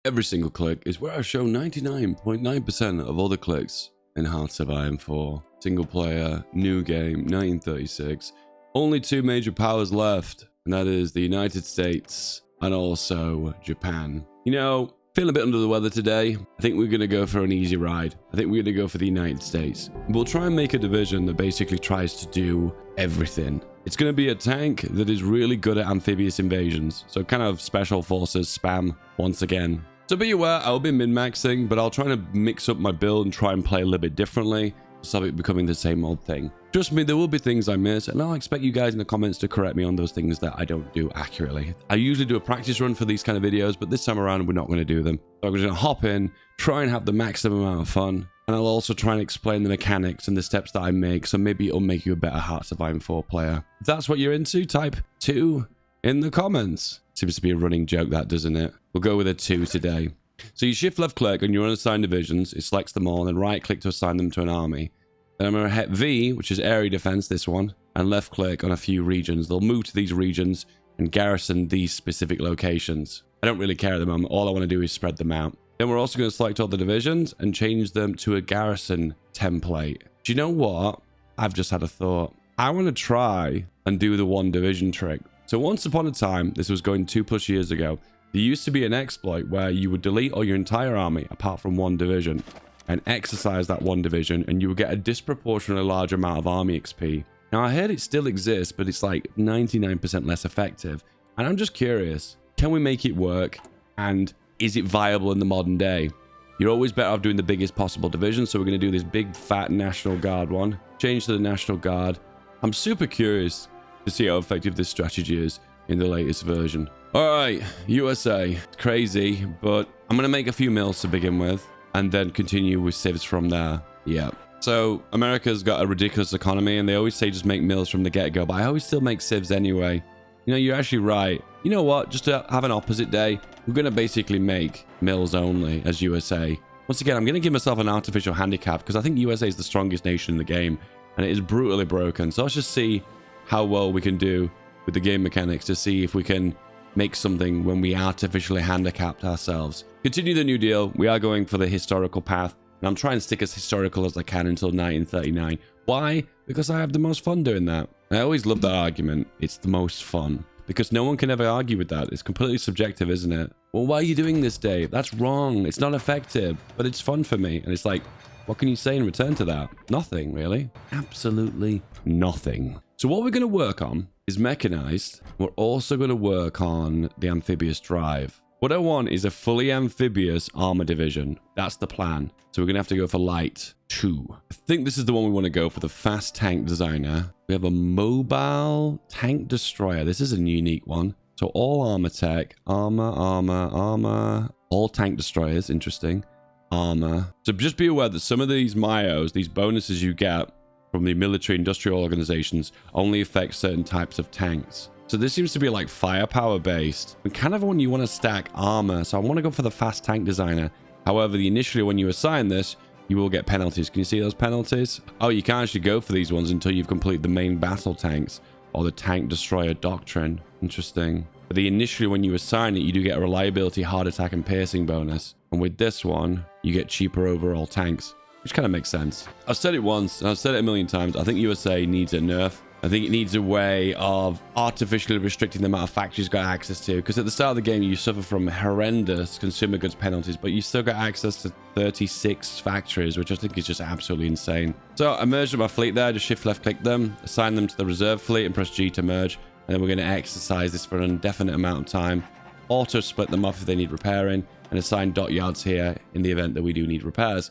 Every single click is where I show 99.9% of all the clicks in Hearts of Iron 4. Single player, new game, 1936. Only two major powers left, and that is the United States and also Japan. You know, feeling a bit under the weather today. I think we're going to go for an easy ride. I think we're going to go for the United States. We'll try and make a division that basically tries to do everything. It's going to be a tank that is really good at amphibious invasions. So kind of special forces spam once again. So be aware, I'll be min-maxing, but I'll try to mix up my build and try and play a little bit differently. Stop it becoming the same old thing. Trust me, there will be things I miss, and I'll expect you guys in the comments to correct me on those things that I don't do accurately. I usually do a practice run for these kind of videos, but this time around, we're not going to do them. So I'm going to hop in, try and have the maximum amount of fun, and I'll also try and explain the mechanics and the steps that I make, so maybe it'll make you a better Hearts of Iron 4 player. If that's what you're into, type 2 in the comments. Seems to be a running joke, that, doesn't it? We'll go with a 2 today. So you shift left click on your unassigned divisions, it selects them all, and then right click to assign them to an army. Then I'm going to hit V, which is area defense, this one, and left click on a few regions. They'll move to these regions and garrison these specific locations. I don't really care at the moment. All I want to do is spread them out. Then we're also going to select all the divisions and change them to a garrison template. Do you know what? I've just had a thought. I want to try and do the one division trick. So once upon a time, this was going 2+ years ago, there used to be an exploit where you would delete all your entire army apart from one division and exercise that one division, and you would get a disproportionately large amount of army XP. Now, I heard it still exists, but it's like 99% less effective. And I'm just curious, can we make it work? And is it viable in the modern day? You're always better off doing the biggest possible division, so we're going to do this big, fat National Guard one. Change to the National Guard. I'm super curious to see how effective this strategy is in the latest version. All right, USA. It's crazy, but I'm going to make a few mills to begin with, and then continue with civs from there. Yeah. So America's got a ridiculous economy, and they always say just make mills from the get-go, but I always still make civs anyway. You know, you're actually right. You know what? Just to have an opposite day, we're going to basically make mills only as USA. Once again, I'm going to give myself an artificial handicap because I think USA is the strongest nation in the game, and it is brutally broken. So let's just see how well we can do with the game mechanics to see if we can make something when we artificially handicapped ourselves. Continue the New Deal. We are going for the historical path, and I'm trying to stick as historical as I can until 1939. Why? Because I have the most fun doing that. I always love that argument. It's the most fun. Because no one can ever argue with that. It's completely subjective, isn't it? Well, why are you doing this, Dave? That's wrong. It's not effective, but it's fun for me. And it's like, what can you say in return to that? Nothing, really. Absolutely nothing. So what we're going to work on is mechanized. We're also going to work on the amphibious drive. What I want is a fully amphibious armor division. That's the plan. So we're going to have to go for light 2. I think this is the one we want to go for, the fast tank designer. We have a mobile tank destroyer. This is a unique one. So all armor tech, armor, all tank destroyers. Interesting. Armor. So just be aware that some of these MIOs, these bonuses you get from the military industrial organizations, only affect certain types of tanks. So this seems to be like firepower based. And kind of when you want to stack armor. So I want to go for the fast tank designer. However, initially when you assign this, you will get penalties. Can you see those penalties? Oh, you can't actually go for these ones until you've completed the main battle tanks or the tank destroyer doctrine. Interesting. But initially when you assign it, you do get a reliability, hard attack, and piercing bonus. And with this one, you get cheaper overall tanks, which kind of makes sense. I've said it once, and I've said it a million times. I think USA needs a nerf. I think it needs a way of artificially restricting the amount of factories you've got access to. Because at the start of the game, you suffer from horrendous consumer goods penalties, but you still got access to 36 factories, which I think is just absolutely insane. So I merged my fleet there, just shift left click them, assign them to the reserve fleet, and press G to merge. And then we're going to exercise this for an indefinite amount of time. Auto split them off if they need repairing, and assign dot yards here in the event that we do need repairs.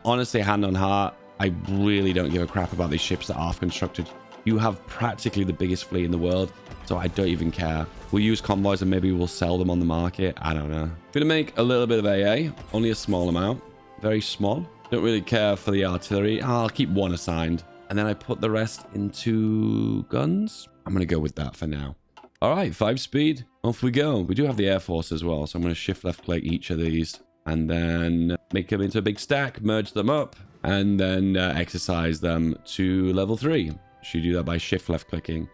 Honestly, hand on heart, I really don't give a crap about these ships that are constructed. You have practically the biggest fleet in the world, so I don't even care. We'll use convoys and maybe we'll sell them on the market. I don't know. I'm gonna make a little bit of AA, only a small amount, very small. Don't really care for the artillery. I'll keep one assigned, and then I put the rest into guns. I'm gonna go with that for now. All right, 5 speed, off we go. We do have the Air Force as well, so I'm gonna shift left click each of these and then make them into a big stack, merge them up, and then exercise them to level 3. Should do that by shift left clicking.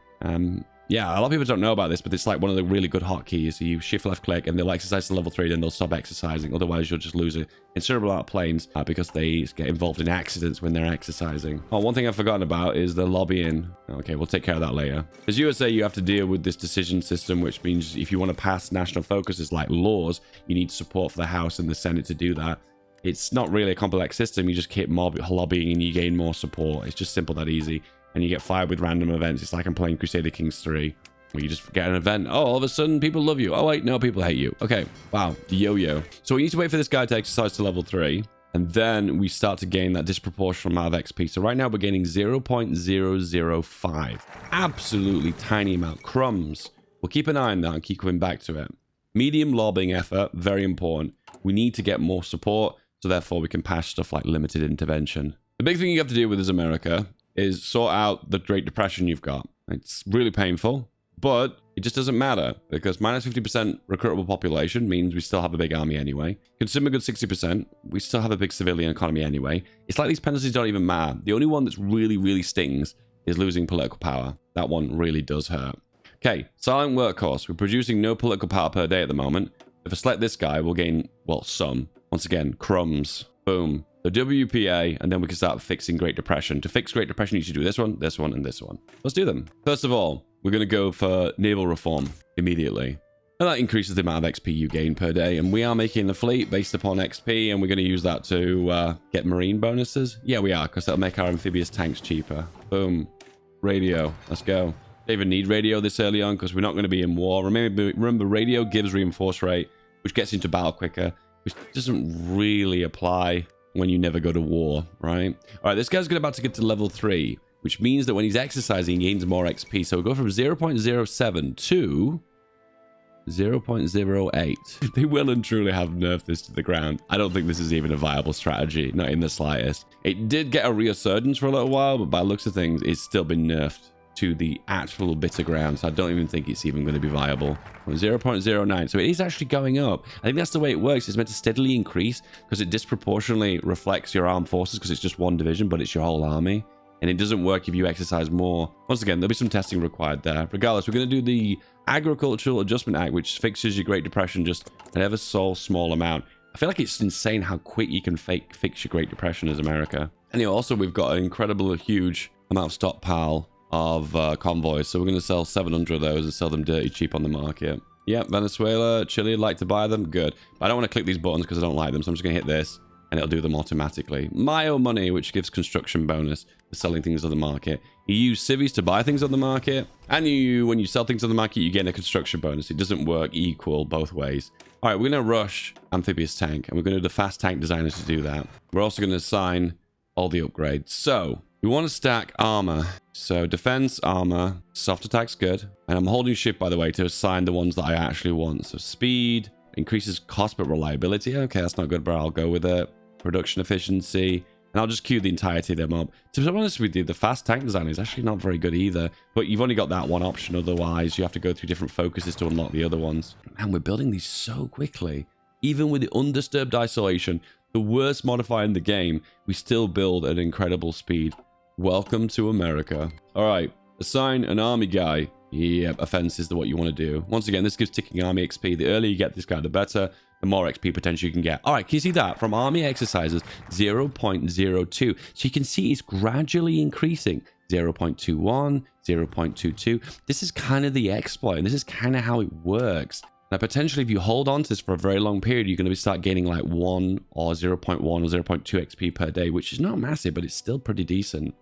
Yeah, a lot of people don't know about this, but it's like one of the really good hotkeys. So you shift left click and they'll exercise to level 3, then they'll stop exercising. Otherwise, you'll just lose a considerable amount of planes because they get involved in accidents when they're exercising. Oh, one thing I've forgotten about is the lobbying. Okay, we'll take care of that later. As USA, you have to deal with this decision system, which means if you want to pass national focuses like laws, you need support for the House and the Senate to do that. It's not really a complex system. You just keep lobbying and you gain more support. It's just simple that easy. And you get fired with random events. It's like I'm playing Crusader Kings 3, where you just get an event. Oh, all of a sudden, people love you. Oh, wait, no, people hate you. Okay, wow, the yo-yo. So we need to wait for this guy to exercise to level 3, and then we start to gain that disproportional amount of XP. So right now, we're gaining 0.005. Absolutely tiny amount. Crumbs. We'll keep an eye on that and keep coming back to it. Medium lobbying effort, very important. We need to get more support, so therefore we can pass stuff like limited intervention. The big thing you have to deal with is America. Is sort out the Great Depression you've got. It's really painful, but it just doesn't matter because minus 50% recruitable population means we still have a big army anyway. Consumer goods 60%, we still have a big civilian economy anyway. It's like these penalties don't even matter. The only one that's really stings is losing political power. That one really does hurt. Okay, silent workhorse. We're producing no political power per day at the moment. If I select this guy, we'll gain, well, some. Once again, crumbs. Boom. The WPA, and then we can start fixing Great Depression. To fix Great Depression, you should do this one, and this one. Let's do them. First of all, we're going to go for naval reform immediately. And that increases the amount of XP you gain per day. And we are making the fleet based upon XP, and we're going to use that to get marine bonuses. Yeah, we are, because that'll make our amphibious tanks cheaper. Boom. Radio. Let's go. Don't even need radio this early on, because we're not going to be in war. Remember, radio gives reinforce rate, which gets into battle quicker, which doesn't really apply when you never go to war, right? All right, this guy's about to get to level 3, which means that when he's exercising, he gains more XP. So we'll go from 0.07 to 0.08. They will and truly have nerfed this to the ground. I don't think this is even a viable strategy, not in the slightest. It did get a resurgence for a little while, but by the looks of things, it's still been nerfed to the actual bitter ground. So I don't even think it's even going to be viable. 0.09. So it is actually going up. I think that's the way it works. It's meant to steadily increase because it disproportionately reflects your armed forces because it's just one division, but it's your whole army. And it doesn't work if you exercise more. Once again, there'll be some testing required there. Regardless, we're going to do the Agricultural Adjustment Act, which fixes your Great Depression just an ever so small amount. I feel like it's insane how quick you can fix your Great Depression as America. Anyway, also, we've got an incredible, huge amount of stockpile of convoys, so we're going to sell 700 of those and sell them dirty cheap on the market. Yep, Venezuela, Chile would like to buy them, good. But I don't want to click these buttons because I don't like them, so I'm just going to hit this and it'll do them automatically. Mayo money, which gives construction bonus for selling things on the market. You use civvies to buy things on the market, and when you sell things on the market, you get a construction bonus. It doesn't work equal both ways. All right, we're going to rush amphibious tank, and we're going to do the fast tank designers to do that. We're also going to assign all the upgrades. So we want to stack armor. So defense, armor, soft attack's good. And I'm holding shift, by the way, to assign the ones that I actually want. So speed, increases cost but reliability. Okay, that's not good, but I'll go with it. Production efficiency. And I'll just queue the entirety of them up. To be honest with you, the fast tank design is actually not very good either. But you've only got that one option. Otherwise, you have to go through different focuses to unlock the other ones. Man, we're building these so quickly. Even with the undisturbed isolation, the worst modifier in the game, we still build at incredible speed. Welcome to America. All right, assign an army guy. Yep, offense is what you want to do. Once again, this gives ticking army XP. The earlier you get this guy, the better. The more XP potential you can get. All right, can you see that? From army exercises, 0.02. So you can see it's gradually increasing. 0.21, 0.22. This is kind of the exploit, and this is kind of how it works. Now, potentially, if you hold on to this for a very long period, you're going to start gaining like 1 or 0.1 or 0.2 XP per day, which is not massive, but it's still pretty decent.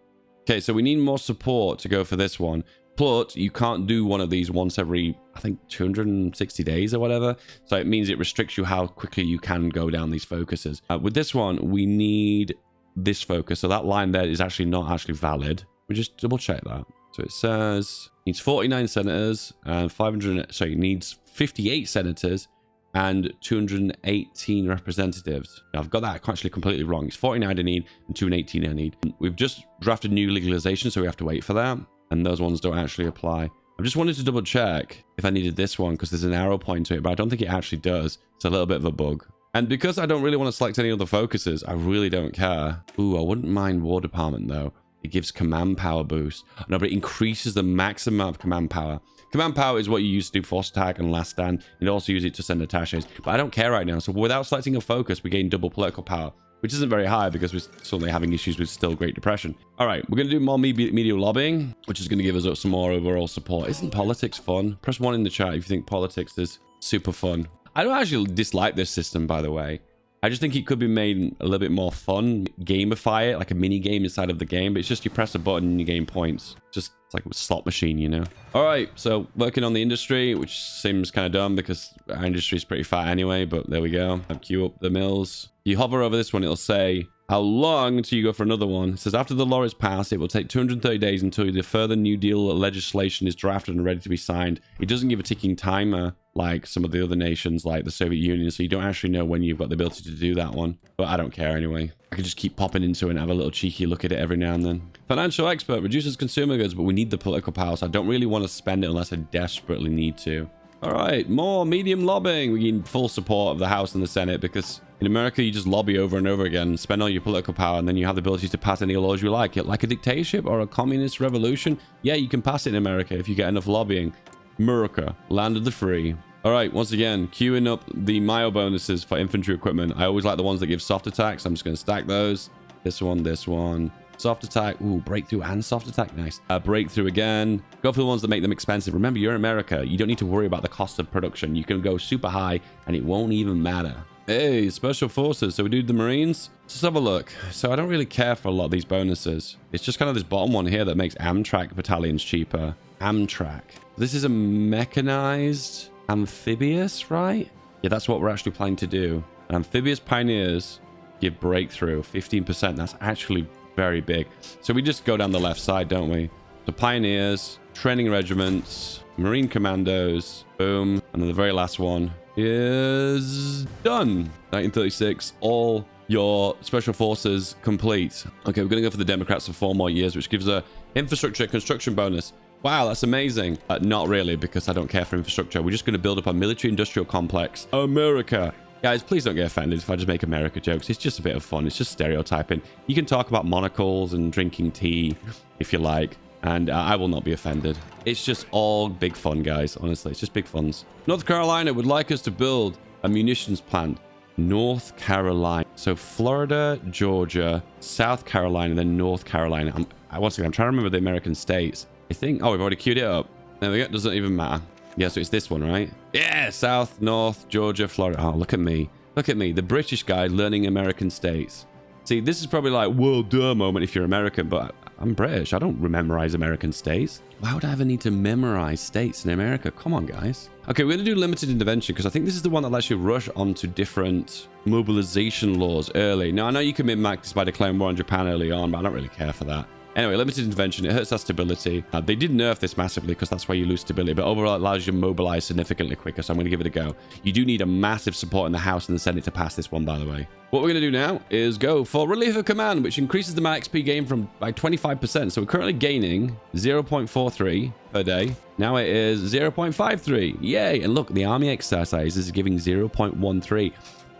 Okay, so we need more support to go for this one. But you can't do one of these once every, I think, 260 days or whatever. So it means it restricts you how quickly you can go down these focuses. With this one, we need this focus. So that line there is actually not actually valid. We just double check that. So it says needs 49 senators and 500. So it needs 58 senators and 218 representatives. Now, I've got that actually completely wrong. It's 49 I need and 218 I need. We've just drafted new legalization, so we have to wait for that. And those ones don't actually apply. I just wanted to double check if I needed this one because there's an arrow point to it, but I don't think it actually does. It's a little bit of a bug. And because I don't really want to select any other focuses, I really don't care. Ooh, I wouldn't mind War Department though. It gives command power boost. No, but it increases the maximum amount of command power. Command power is what you use to do force attack and last stand. You can also use it to send attaches. But I don't care right now. So without selecting a focus, we gain double political power, which isn't very high because we're suddenly having issues with still Great Depression. All right, we're going to do more media lobbying, which is going to give us some more overall support. Isn't politics fun? Press 1 in the chat if you think politics is super fun. I don't actually dislike this system, by the way. I just think it could be made a little bit more fun. Gamify it, like a mini game inside of the game. But it's just you press a button and you gain points. It's like a slot machine, you know? All right, so working on the industry, which seems kind of dumb because our industry is pretty fat anyway. But there we go. I'll queue up the mills. You hover over this one, it'll say, how long until you go for another one? It says, after the law is passed, it will take 230 days until the further New Deal legislation is drafted and ready to be signed. It doesn't give a ticking timer like some of the other nations like the Soviet Union, so you don't actually know when you've got the ability to do that one. But I don't care anyway. I can just keep popping into it and have a little cheeky look at it every now and then. Financial expert reduces consumer goods, but we need the political power, so I don't really want to spend it unless I desperately need to. All right, more medium lobbying. We need full support of the House and the Senate because in America, you just lobby over and over again, spend all your political power, and then you have the ability to pass any laws you like. Like a dictatorship or a communist revolution, yeah, you can pass it in America if you get enough lobbying. America, land of the free. All right, once again, queuing up the Mayo bonuses for infantry equipment. I always like the ones that give soft attacks. I'm just going to stack those. This one. Soft attack. Ooh, breakthrough and soft attack. Nice. Breakthrough again. Go for the ones that make them expensive. Remember, you're in America. You don't need to worry about the cost of production. You can go super high and it won't even matter. Hey, special forces. So we do the Marines. Let's have a look. So I don't really care for a lot of these bonuses. It's just kind of this bottom one here that makes Amtrak battalions cheaper. Amtrak. This is a mechanized amphibious, right? Yeah, that's what we're actually planning to do. And amphibious pioneers give breakthrough 15%. That's actually very big. So we just go down the left side, don't we? The pioneers, training regiments, marine commandos, boom. And then the very last one is done. 1936, all your special forces complete. Okay, we're going to go for the Democrats for 4 more years, which gives a infrastructure construction bonus. Wow, that's amazing. Not really, because I don't care for infrastructure. We're just going to build up a military-industrial complex. America. Guys, please don't get offended if I just make America jokes. It's just a bit of fun. It's just stereotyping. You can talk about monocles and drinking tea if you like, and I will not be offended. It's just all big fun, guys. Honestly, it's just big funs. North Carolina would like us to build a munitions plant. North Carolina. So Florida, Georgia, South Carolina, then North Carolina. Once again, I'm trying to remember the American states. I think, oh, we've already queued it up. There we go. Doesn't even matter. Yeah, so it's this one, right? Yeah, South, North, Georgia, Florida. Oh, look at me. Look at me, the British guy learning American states. See, this is probably like, well, duh moment if you're American, but I'm British. I don't memorize American states. Why would I ever need to memorize states in America? Come on, guys. Okay, we're going to do limited intervention because I think this is the one that lets you rush onto different mobilization laws early. Now, I know you can min-max this by declaring war on Japan early on, but I don't really care for that. Anyway, limited intervention, it hurts our stability. They did nerf this massively because that's why you lose stability, but overall it allows you to mobilize significantly quicker, so I'm going to give it a go. You do need a massive support in the House and the Senate to pass this one, by the way. What we're going to do now is go for Relief of Command, which increases the amount of XP gained by 25%. So we're currently gaining 0.43 per day. Now it is 0.53. Yay! And look, the army exercise is giving 0.13.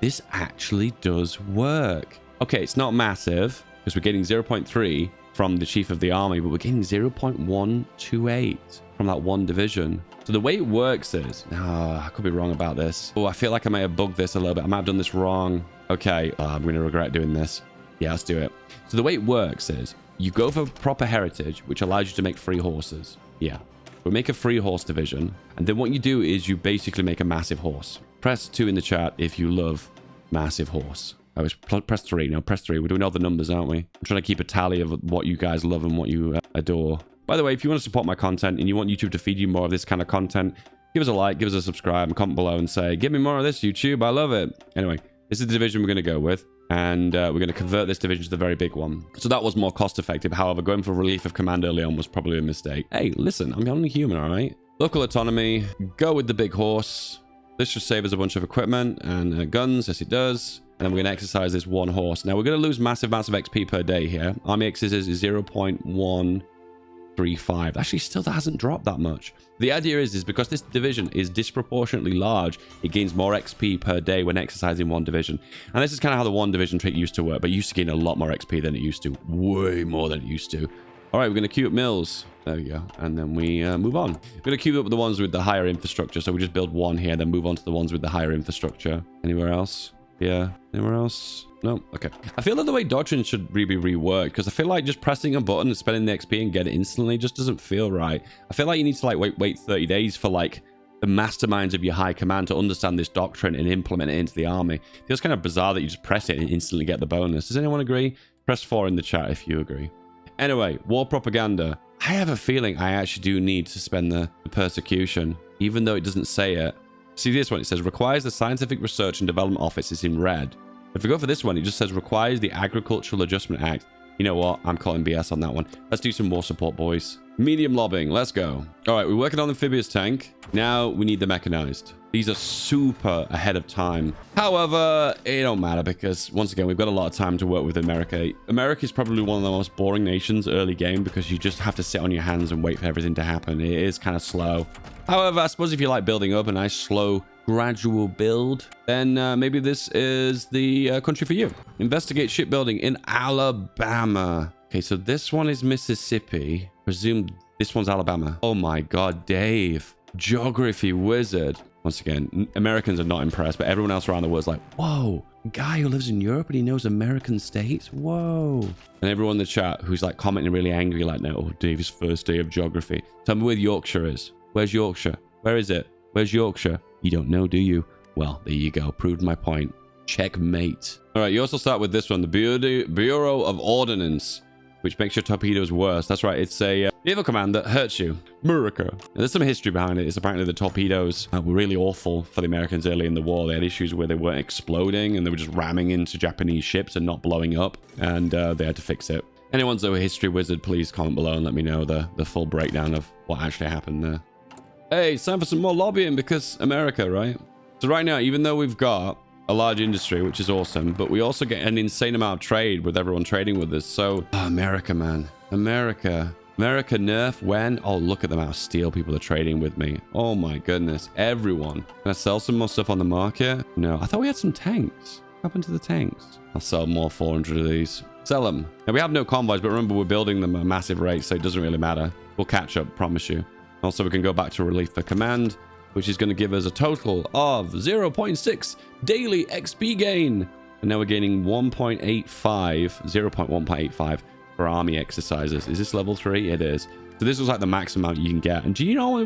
This actually does work. Okay, it's not massive because we're getting 0.3 from the chief of the army, but we're getting 0.128 from that one division. So the way it works is, I could be wrong about this. Oh, I feel like I may have bugged this a little bit. I might have done this wrong. Okay, I'm going to regret doing this. Yeah, let's do it. So the way it works is you go for proper heritage, which allows you to make free horses. Yeah, we make a free horse division. And then what you do is you basically make a massive horse. Press 2 in the chat if you love massive horse. Oh, it's press 3. No, press 3. We're doing all the numbers, aren't we? I'm trying to keep a tally of what you guys love and what you adore. By the way, if you want to support my content and you want YouTube to feed you more of this kind of content, give us a like, give us a subscribe, and comment below and say, give me more of this, YouTube. I love it. Anyway, this is the division we're going to go with. And we're going to convert this division to the very big one. So that was more cost effective. However, going for Relief of Command early on was probably a mistake. Hey, listen, I'm only human, all right? Local autonomy. Go with the big horse. This should save us a bunch of equipment and guns. Yes, it does. And then we're going to exercise this one horse. Now, we're going to lose massive amounts of XP per day here. Army exercise is 0.1 3.5. Actually, still hasn't dropped that much. The idea is because this division is disproportionately large, it gains more XP per day when exercising one division. And this is kind of how the one division trait used to work, but it used to gain a lot more XP than it used to. Way more than it used to. All right, we're going to queue up mills. There we go. And then we move on. We're going to queue up the ones with the higher infrastructure. So we just build one here, then move on to the ones with the higher infrastructure. Anywhere else? Yeah. Anywhere else? No? Okay. I feel like the way doctrine should really be reworked, because I feel like just pressing a button and spending the XP and get it instantly just doesn't feel right. I feel like you need to like wait 30 days for like the masterminds of your high command to understand this doctrine and implement it into the army. It feels kind of bizarre that you just press it and instantly get the bonus. Does anyone agree? Press 4 in the chat if you agree. Anyway, war propaganda. I have a feeling I actually do need to spend the persecution, even though it doesn't say it. See this one, it says requires the Scientific Research and Development Office. It's in red. If we go for this one, it just says requires the Agricultural Adjustment Act. You know what? I'm calling BS on that one. Let's do some war support, boys. Medium lobbying. Let's go. All right, we're working on the amphibious tank. Now we need the mechanized. These are super ahead of time. However, it don't matter because, once again, we've got a lot of time to work with America. America is probably one of the most boring nations early game because you just have to sit on your hands and wait for everything to happen. It is kind of slow. However, I suppose if you like building up a nice, slow, gradual build, then maybe this is the country for you. Investigate shipbuilding in Alabama. Okay, so this one is Mississippi. Presume this one's Alabama. Oh my God, Dave. Geography wizard. Once again, Americans are not impressed, but everyone else around the world is like, whoa, a guy who lives in Europe and he knows American states? Whoa. And everyone in the chat who's like commenting really angry, like, no, Dave's first day of geography. Tell me where Yorkshire is. Where's Yorkshire? Where is it? Where's Yorkshire? You don't know, do you? Well, there you go. Proved my point. Checkmate. All right, you also start with this one, the Bureau of Ordnance, which makes your torpedoes worse. That's right. It's a naval command that hurts you. America. And there's some history behind it. It's apparently the torpedoes were really awful for the Americans early in the war. They had issues where they weren't exploding and they were just ramming into Japanese ships and not blowing up. And they had to fix it. Anyone's a history wizard, please comment below and let me know the full breakdown of what actually happened there. Hey, it's time for some more lobbying because America, right? So right now, even though we've got a large industry, which is awesome, but we also get an insane amount of trade with everyone trading with us. So, America, man. America nerf when? Oh, look at them, how steel people are trading with me. Oh my goodness, everyone. Can I sell some more stuff on the market? No, I thought we had some tanks. What happened to the tanks? I'll sell more 400 of these. Sell them. Now, we have no convoys, but remember, we're building them at a massive rate, so it doesn't really matter. We'll catch up, promise you. Also, we can go back to relief for command, which is going to give us a total of 0.6 daily XP gain. And now we're gaining 0.1.85 for army exercises. Is this level 3? It is. So this was like the maximum amount you can get. And do you know,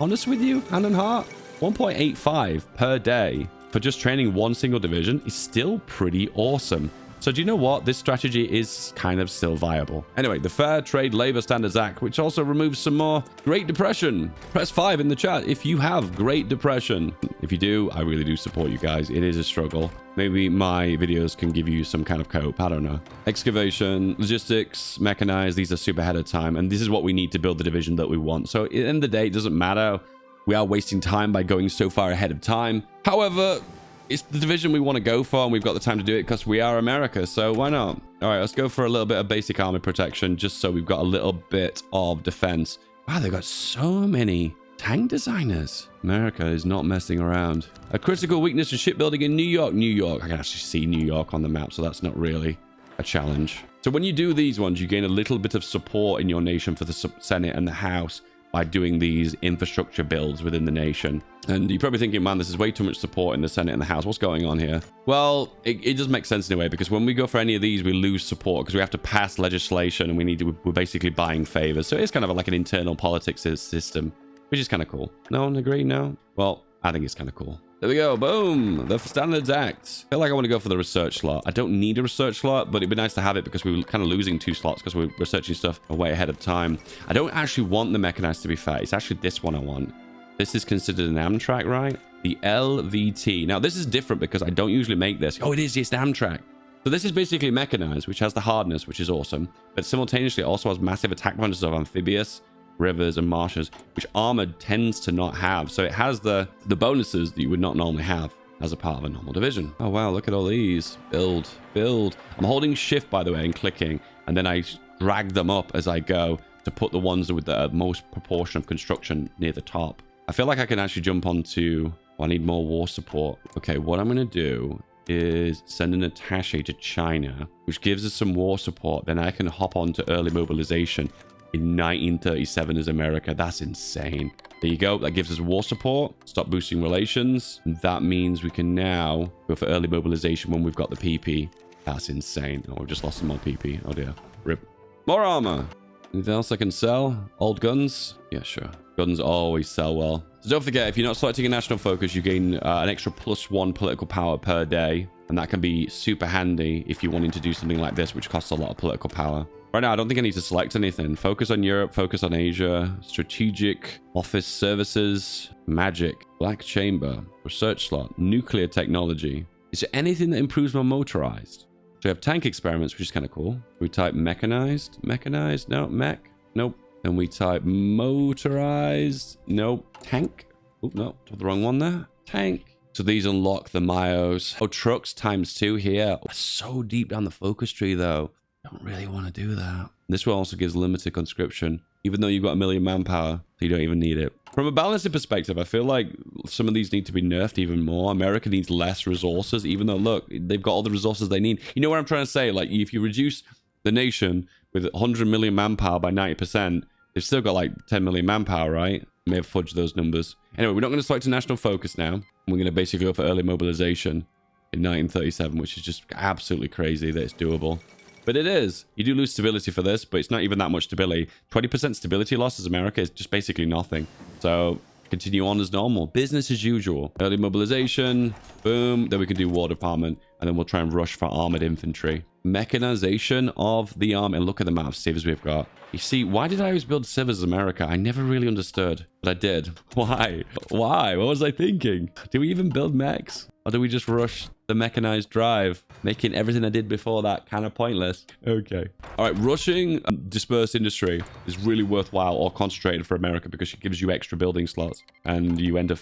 honest with you, hand on heart, 1.85 per day for just training one single division is still pretty awesome. So do you know what? This strategy is kind of still viable. Anyway, the Fair Trade Labor Standards Act, which also removes some more Great Depression. Press 5 in the chat if you have Great Depression. If you do, I really do support you guys. It is a struggle. Maybe my videos can give you some kind of cope. I don't know. Excavation, logistics, mechanized. These are super ahead of time. And this is what we need to build the division that we want. So at the end of the day, it doesn't matter. We are wasting time by going so far ahead of time. However, it's the division we want to go for, and we've got the time to do it because we are America, so why not? All right, let's go for a little bit of basic army protection just so we've got a little bit of defense. Wow, they've got so many tank designers. America is not messing around. A critical weakness in shipbuilding in New York. New York. I can actually see New York on the map, so that's not really a challenge. So when you do these ones, you gain a little bit of support in your nation for the Senate and the House by doing these infrastructure builds within the nation. And you're probably thinking, man, this is way too much support in the Senate and the House. What's going on here? Well, it does make sense in a way, because when we go for any of these, we lose support because we have to pass legislation and we're basically buying favors. So it's kind of like an internal politics system, which is kind of cool. No one agree? No? Well, I think it's kind of cool. There we go. Boom. The Standards Act. I feel like I want to go for the research slot. I don't need a research slot, but it'd be nice to have it because we were kind of losing 2 slots because we're researching stuff way ahead of time. I don't actually want the mechanized, to be fair. It's actually this one I want. This is considered an Amtrak, right? The LVT. Now, this is different because I don't usually make this. Oh, it is. It's Amtrak. So this is basically mechanized, which has the hardness, which is awesome. But simultaneously, it also has massive attack bonuses of amphibious, rivers, and marshes, which armored tends to not have. So it has the bonuses that you would not normally have as a part of a normal division. Oh, wow. Look at all these. Build. I'm holding shift, by the way, and clicking. And then I drag them up as I go. to put the ones with the most proportion of construction near the top. I feel like I can actually jump onto... Oh, I need more war support. Okay, what I'm going to do is send an attaché to China, which gives us some war support. Then I can hop on to early mobilization in 1937 as America. That's insane. There you go. That gives us war support. Stop boosting relations. And that means we can now go for early mobilization when we've got the PP. That's insane. Oh, we've just lost some more PP. Oh dear. Rip. More armor. Anything else I can sell? Old guns? Yeah, sure. Guns always sell well. So don't forget, if you're not selecting a national focus, you gain an extra +1 political power per day. And that can be super handy if you're wanting to do something like this, which costs a lot of political power. Right now, I don't think I need to select anything. Focus on Europe, focus on Asia, strategic, office services, magic, black chamber, research slot, nuclear technology. Is there anything that improves my motorized? So we have tank experiments, which is kind of cool. We type mechanized, mechanized, no, mech, nope. Then we type motorized, nope. Tank, oh, no, the wrong one there. Tank. So these unlock the Myos. Oh, trucks ×2 here. Oh, so deep down the focus tree, though. Don't really want to do that. This one also gives limited conscription, even though you've got 1 million manpower, so you don't even need it. From a balancing perspective, I feel like some of these need to be nerfed even more. America needs less resources, even though, look, they've got all the resources they need. You know what I'm trying to say? Like, if you reduce the nation with 100 million manpower by 90%, they've still got like 10 million manpower, right? May have fudged those numbers. Anyway, we're not going to select a national focus now. We're going to basically go for early mobilization in 1937, which is just absolutely crazy that it's doable. But it is. You do lose stability for this, but it's not even that much stability. 20% stability loss as America is just basically nothing. So continue on as normal. Business as usual. Early mobilization. Boom. Then we can do War Department. And then we'll try and rush for armored infantry. Mechanization of the army. And look at the amount of civs we've got. You see, why did I always build civs as America? I never really understood. But I did. Why? Why? What was I thinking? Do we even build mechs? Or do we just rush the mechanized drive, making everything I did before that kind of pointless? Okay. All right, rushing dispersed industry is really worthwhile or concentrated for America because it gives you extra building slots, and you end up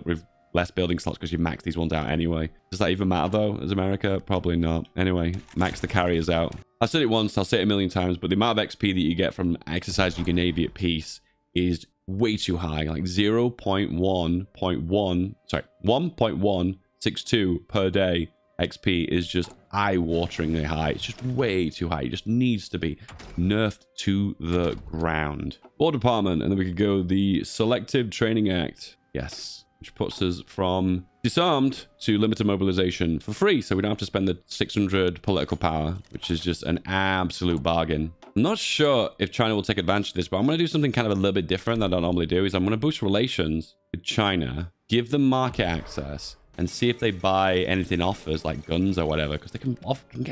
with less building slots because you max these ones out anyway. Does that even matter though as America? Probably not. Anyway, max the carriers out. I've said it once, I'll say it a million times, but the amount of XP that you get from exercising your navy at peace is way too high. Like 1.162 per day XP is just eye-wateringly high. It's just way too high. It just needs to be nerfed to the ground. War Department, and then we could go the Selective Training Act. Yes, which puts us from disarmed to limited mobilization for free, so we don't have to spend the 600 political power, which is just an absolute bargain. I'm not sure if China will take advantage of this, but I'm going to do something kind of a little bit different that I don't normally do. Is I'm going to boost relations with China, give them market access, and see if they buy anything off us, like guns or whatever, because they can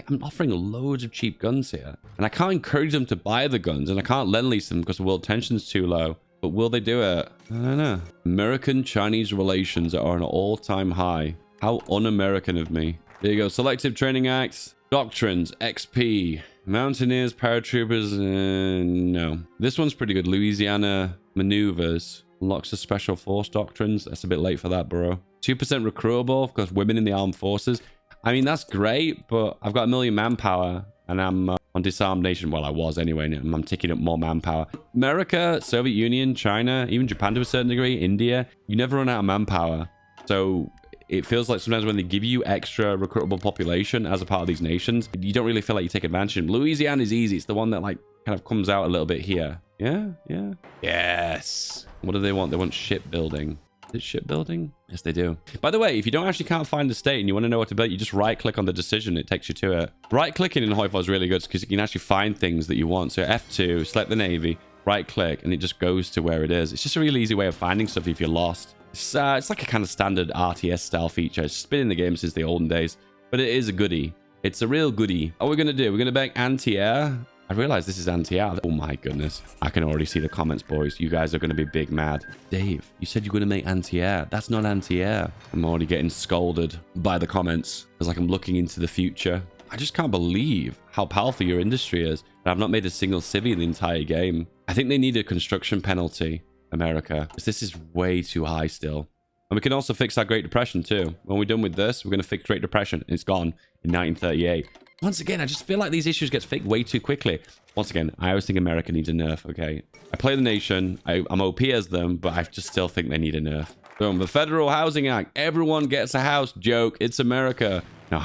I'm offering loads of cheap guns here. And I can't encourage them to buy the guns, and I can't lend lease them because the world tension's too low. But will they do it? I don't know. American-Chinese relations are an all-time high. How un-American of me. There you go. Selective Training Acts. Doctrines. XP. Mountaineers, paratroopers. No. This one's pretty good. Louisiana Maneuvers. Unlocks the Special Force Doctrines. That's a bit late for that, bro. 2% recruitable because women in the armed forces. I mean, that's great, but I've got 1 million manpower and I'm on disarmed nation. Well, I was anyway, and I'm ticking up more manpower. America, Soviet Union, China, even Japan to a certain degree, India, you never run out of manpower. So it feels like sometimes when they give you extra recruitable population as a part of these nations, you don't really feel like you take advantage of them. Louisiana is easy. It's the one that like kind of comes out a little bit here. Yeah, yeah. Yes. What do they want? They want shipbuilding. Is it shipbuilding? Yes, they do. By the way, if you can't find the state and you want to know what to build, you just right-click on the decision. It takes you to it. Right-clicking in Hoifor is really good because you can actually find things that you want. So F2, select the Navy, right-click, and it just goes to where it is. It's just a really easy way of finding stuff if you're lost. It's like a kind of standard RTS-style feature. It's been in the game since the olden days, but it is a goodie. It's a real goodie. What we're going to do, we're going to bank anti-air. I realize this is anti-air. Oh my goodness. I can already see the comments, boys. You guys are going to be big mad. Dave, you said you're going to make anti-air. That's not anti-air. I'm already getting scolded by the comments. It's like I'm looking into the future. I just can't believe how powerful your industry is. And I've not made a single civvy in the entire game. I think they need a construction penalty, America. Because this is way too high still. And we can also fix our Great Depression too. When we're done with this, we're going to fix Great Depression. It's gone in 1938. Once again, I just feel like these issues get fixed way too quickly. Once again, I always think America needs a nerf, okay? I play the nation. I'm OP as them, but I just still think they need a nerf. Boom, the Federal Housing Act. Everyone gets a house. Joke. It's America. No,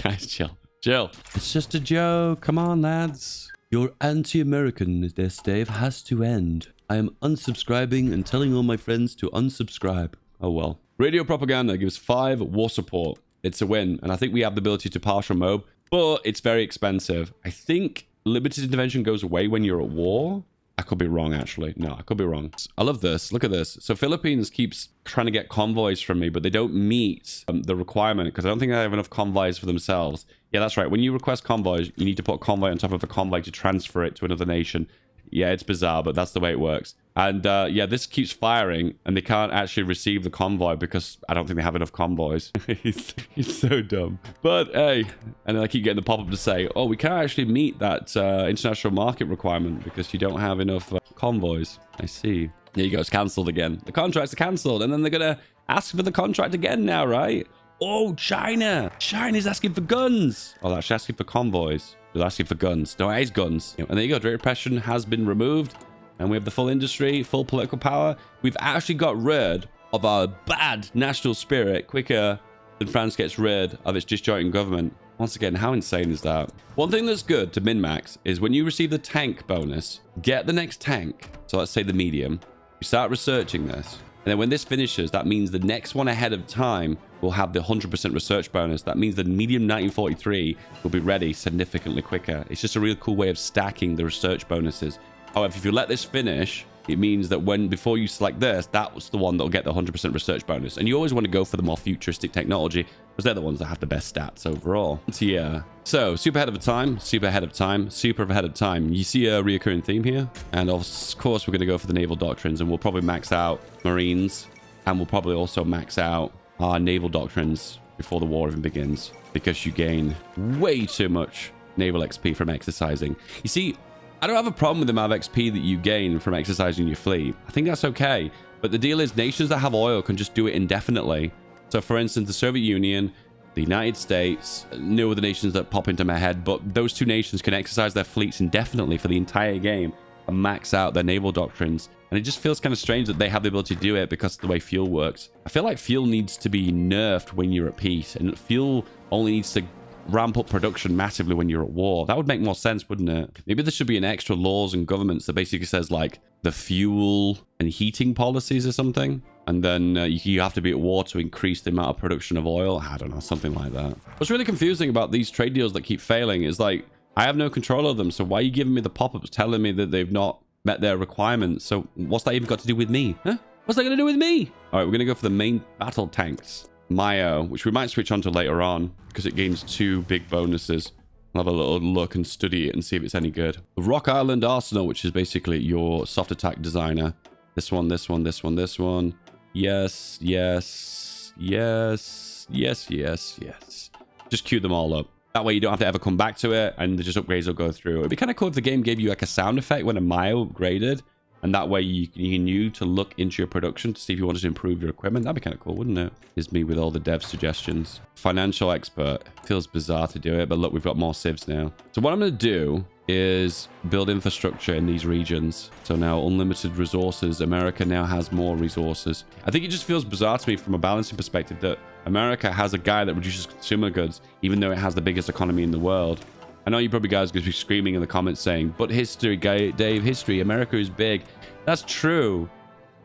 guys, chill. Chill. It's just a joke. Come on, lads. Your anti-Americanness, Dave, has to end. I am unsubscribing and telling all my friends to unsubscribe. Oh, well. Radio propaganda gives 5 war support. It's a win. And I think we have the ability to partial mob, but it's very expensive. I think limited intervention goes away when you're at war. I could be wrong, actually. No, I could be wrong. I love this. Look at this. So Philippines keeps trying to get convoys from me, but they don't meet the requirement because I don't think they have enough convoys for themselves. Yeah, that's right. When you request convoys, you need to put a convoy on top of a convoy to transfer it to another nation. Yeah, it's bizarre, but that's the way it works. And yeah, this keeps firing, and they can't actually receive the convoy because I don't think they have enough convoys. he's so dumb. But hey, and then I keep getting the pop-up to say, oh, we can't actually meet that international market requirement because you don't have enough convoys. I see. There you go. It's cancelled again. The contracts are cancelled, and then they're going to ask for the contract again now, right? Oh, China. China's asking for guns. Oh, that's asking for convoys. They're asking for guns. No, it's guns. And there you go. Direct repression has been removed. And we have the full industry, full political power. We've actually got rid of our bad national spirit quicker than France gets rid of its disjointed government. Once again, how insane is that? One thing that's good to min-max is when you receive the tank bonus, get the next tank. So let's say the medium. You start researching this. And then when this finishes, that means the next one ahead of time will have the 100% research bonus. That means the medium 1943 will be ready significantly quicker. It's just a real cool way of stacking the research bonuses. However, if you let this finish, it means that before you select this, that was the one that will get the 100% research bonus. And you always want to go for the more futuristic technology because they're the ones that have the best stats overall. So yeah. So super ahead of time, super ahead of time, super ahead of time. You see a reoccurring theme here. And of course, we're going to go for the naval doctrines, and we'll probably max out Marines, and we'll probably also max out our naval doctrines before the war even begins, because you gain way too much naval XP from exercising. You see, I don't have a problem with the amount of XP that you gain from exercising your fleet. I think that's okay. But the deal is nations that have oil can just do it indefinitely. So for instance, the Soviet Union, the United States, no other nations that pop into my head, but those two nations can exercise their fleets indefinitely for the entire game and max out their naval doctrines. And it just feels kind of strange that they have the ability to do it because of the way fuel works. I feel like fuel needs to be nerfed when you're at peace, and fuel only needs to ramp up production massively when you're at war. That would make more sense, wouldn't it? Maybe there should be an extra laws and governments that basically says like the fuel and heating policies or something. And then you have to be at war to increase the amount of production of oil. I don't know, something like that. What's really confusing about these trade deals that keep failing is like, I have no control of them. So why are you giving me the pop-ups telling me that they've not met their requirements? So what's that even got to do with me? Huh? What's that going to do with me? All right, we're going to go for the main battle tanks. Mayo, which we might switch on to later on because it gains 2 big bonuses. I'll have a little look and study it and see if it's any good. The Rock Island Arsenal, which is basically your soft attack designer. This one, this one, this one, this one. Yes, yes, yes, yes, yes, yes. Just queue them all up. That way you don't have to ever come back to it, and the just upgrades will go through. It'd be kind of cool if the game gave you like a sound effect when a Mayo upgraded. And that way you knew to look into your production to see if you wanted to improve your equipment. That'd be kind of cool, wouldn't it? Here's me with all the dev suggestions. Financial expert. Feels bizarre to do it, but look, we've got more civs now. So what I'm going to do is build infrastructure in these regions. So now unlimited resources. America now has more resources. I think it just feels bizarre to me from a balancing perspective that America has a guy that reduces consumer goods, even though it has the biggest economy in the world. I know you probably guys are going to be screaming in the comments saying, but history, Dave, history, America is big. That's true.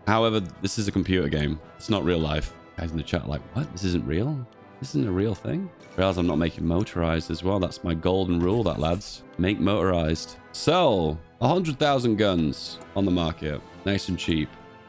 However, this is a computer game. It's not real life. Guys in the chat are like, what? This isn't real? This isn't a real thing? I realize I'm not making motorized as well. That's my golden rule, that lads. Make motorized. Sell 100,000 guns on the market. Nice and cheap.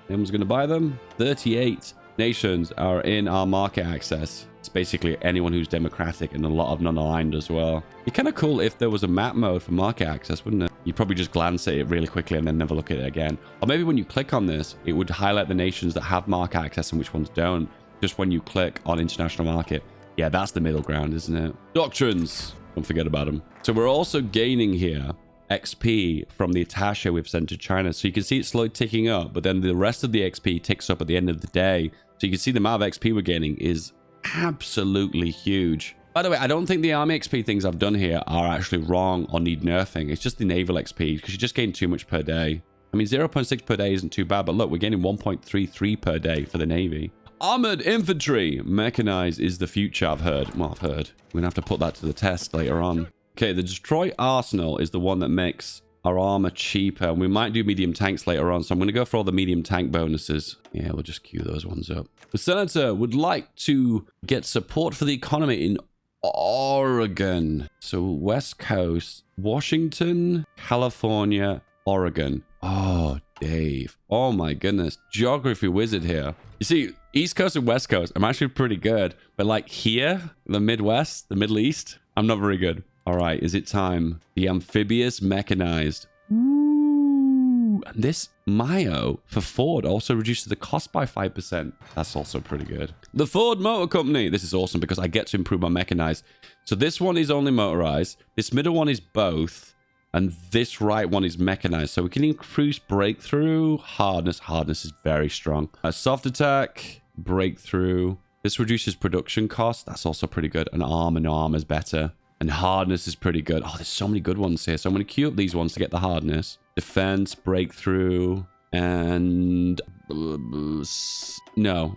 Anyone's going to buy them? 38 nations are in our market access. It's basically anyone who's democratic and a lot of non-aligned as well. It'd be kind of cool if there was a map mode for market access, wouldn't it? You'd probably just glance at it really quickly and then never look at it again. Or maybe when you click on this, it would highlight the nations that have market access and which ones don't. Just when you click on international market. Yeah, that's the middle ground, isn't it? Doctrines. Don't forget about them. So we're also gaining here XP from the attaché we've sent to China. So you can see it's slowly ticking up, but then the rest of the XP ticks up at the end of the day. So you can see the amount of XP we're gaining is absolutely huge. By the way, I don't think the army XP things I've done here are actually wrong or need nerfing. It's just the naval XP because you just gain too much per day. I mean, 0.6 per day isn't too bad, but look, we're gaining 1.33 per day for the Navy. Armored infantry. Mechanized is the future, I've heard. Well, I've heard. We're going to have to put that to the test later on. Okay, the Detroit Arsenal is the one that makes our armor cheaper. We might do medium tanks later on, so I'm going to go for all the medium tank bonuses. Yeah, we'll just queue those ones up. The senator would like to get support for the economy in Oregon. So West Coast, Washington, California, Oregon. Oh, Dave. Oh my goodness. Geography wizard here. You see, East Coast and West Coast, I'm actually pretty good. But like here, the Midwest, the Middle East, I'm not very good. All right, is it time? The amphibious mechanized. Ooh. And this Mayo for Ford also reduces the cost by 5%. That's also pretty good. The Ford Motor Company. This is awesome because I get to improve my mechanized. So this one is only motorized. This middle one is both. And this right one is mechanized. So we can increase breakthrough, hardness. Hardness is very strong. Soft attack, breakthrough. This reduces production cost. That's also pretty good. And armor is better. And hardness is pretty good. Oh, there's so many good ones here. So I'm going to queue up these ones to get the hardness. Defense, breakthrough, and... No.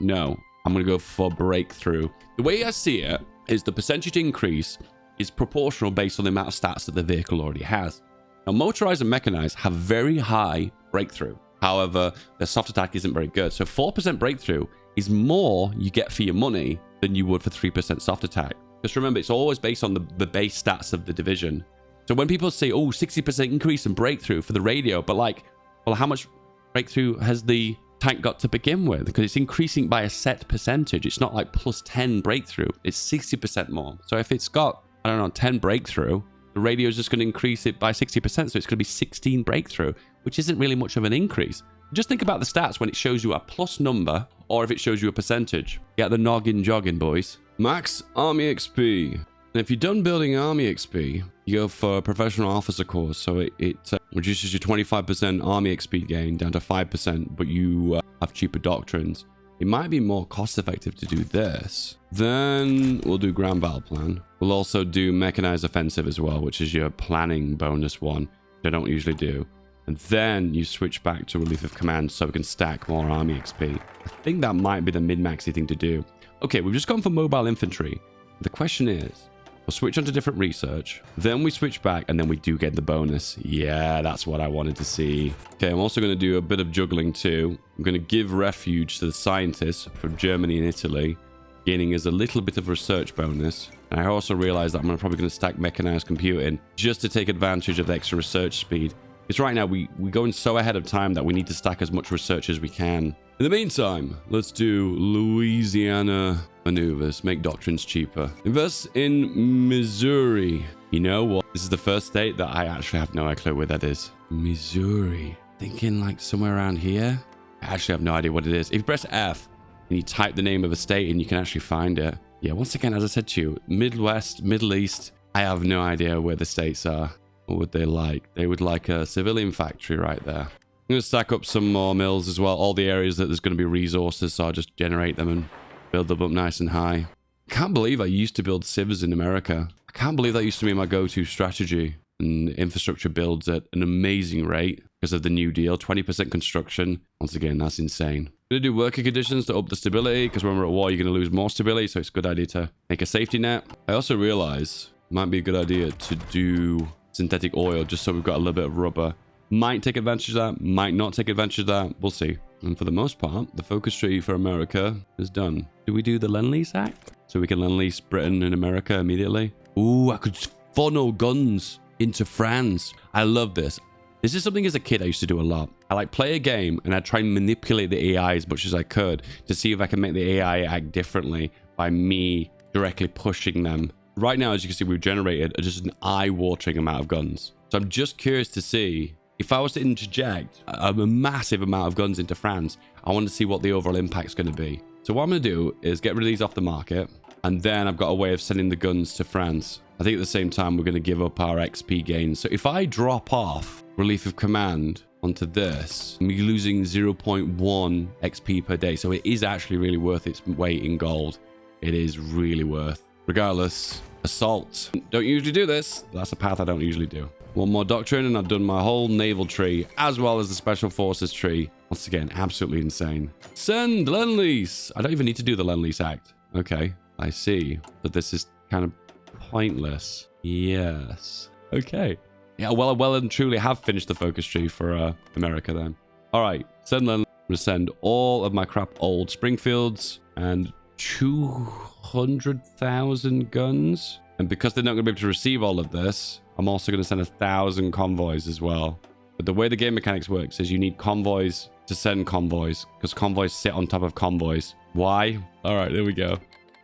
I'm going to go for breakthrough. The way I see it is the percentage increase is proportional based on the amount of stats that the vehicle already has. Now, motorized and mechanized have very high breakthrough. However, their soft attack isn't very good. So 4% breakthrough is more you get for your money than you would for 3% soft attack. Just remember, it's always based on the base stats of the division. So when people say, oh, 60% increase in breakthrough for the radio, but like, well, how much breakthrough has the tank got to begin with? Because it's increasing by a set percentage. It's not like plus 10 breakthrough. It's 60% more. So if it's got, I don't know, 10 breakthrough, the radio is just going to increase it by 60%. So it's going to be 16 breakthrough, which isn't really much of an increase. Just think about the stats when it shows you a plus number or if it shows you a percentage. Get the noggin jogging, boys. Max Army XP. And if you're done building Army XP, you go for a professional officer course. So it reduces your 25% Army XP gain down to 5%, but you have cheaper doctrines. It might be more cost effective to do this. Then we'll do Grand Battle Plan. We'll also do Mechanized Offensive as well, which is your planning bonus one, which I don't usually do. And then you switch back to Relief of Command so we can stack more Army XP. I think that might be the mid-maxy thing to do. Okay, we've just gone for Mobile Infantry. The question is, we'll switch on to different research, then we switch back, and then we do get the bonus. Yeah, that's what I wanted to see. Okay, I'm also going to do a bit of juggling too. I'm going to give refuge to the scientists from Germany and Italy, gaining us a little bit of research bonus. And I also realized that I'm probably going to stack mechanized computing just to take advantage of the extra research speed. Because right now, we're going so ahead of time that we need to stack as much research as we can. In the meantime, let's do Louisiana maneuvers. Make doctrines cheaper. Invest in Missouri. You know what? This is the first state that I actually have no clue where that is. Missouri. Thinking like somewhere around here? I actually have no idea what it is. If you press F and you type the name of a state and you can actually find it. Yeah, once again, as I said to you, Midwest, Middle East, I have no idea where the states are. What would they like? They would like a civilian factory right there. I'm going to stack up some more mills as well. All the areas that there's going to be resources, so I'll just generate them and build them up nice and high. I can't believe I used to build civs in America. I can't believe that used to be my go-to strategy. And infrastructure builds at an amazing rate because of the New Deal. 20% construction. Once again, that's insane. I'm going to do working conditions to up the stability because when we're at war, you're going to lose more stability. So it's a good idea to make a safety net. I also realize it might be a good idea to do synthetic oil just so we've got a little bit of rubber. Might take advantage of that, might not take advantage of that. We'll see. And for the most part, the focus treaty for America is done. Do we do the Lend-Lease Act? So we can Lend-Lease Britain and America immediately? Ooh, I could funnel guns into France. I love this. This is something as a kid I used to do a lot. I like play a game and I'd try and manipulate the AI as much as I could to see if I can make the AI act differently by me directly pushing them. Right now, as you can see, we've generated just an eye-watering amount of guns. So I'm just curious to see if I was to interject a massive amount of guns into France, I want to see what the overall impact's going to be. So what I'm going to do is get rid of these off the market. And then I've got a way of sending the guns to France. I think at the same time, we're going to give up our XP gains. So if I drop off Relief of Command onto this, I'm losing 0.1 XP per day. So it is actually really worth its weight in gold. It is really worth. Regardless, assault. Don't usually do this. That's a path I don't usually do. One more doctrine and I've done my whole naval tree as well as the special forces tree. Once again, absolutely insane. Send Lend-Lease. I don't even need to do the Lend-Lease Act. Okay, I see that this is kind of pointless. Yes. Okay. Yeah, well and truly have finished the focus tree for America then. All right, send Lend-Lease. I'm going to send all of my crap old Springfields and 200,000 guns. And because they're not going to be able to receive all of this, I'm also going to send 1,000 convoys as well. But the way the game mechanics works is you need convoys to send convoys because convoys sit on top of convoys. Why? All right, there we go.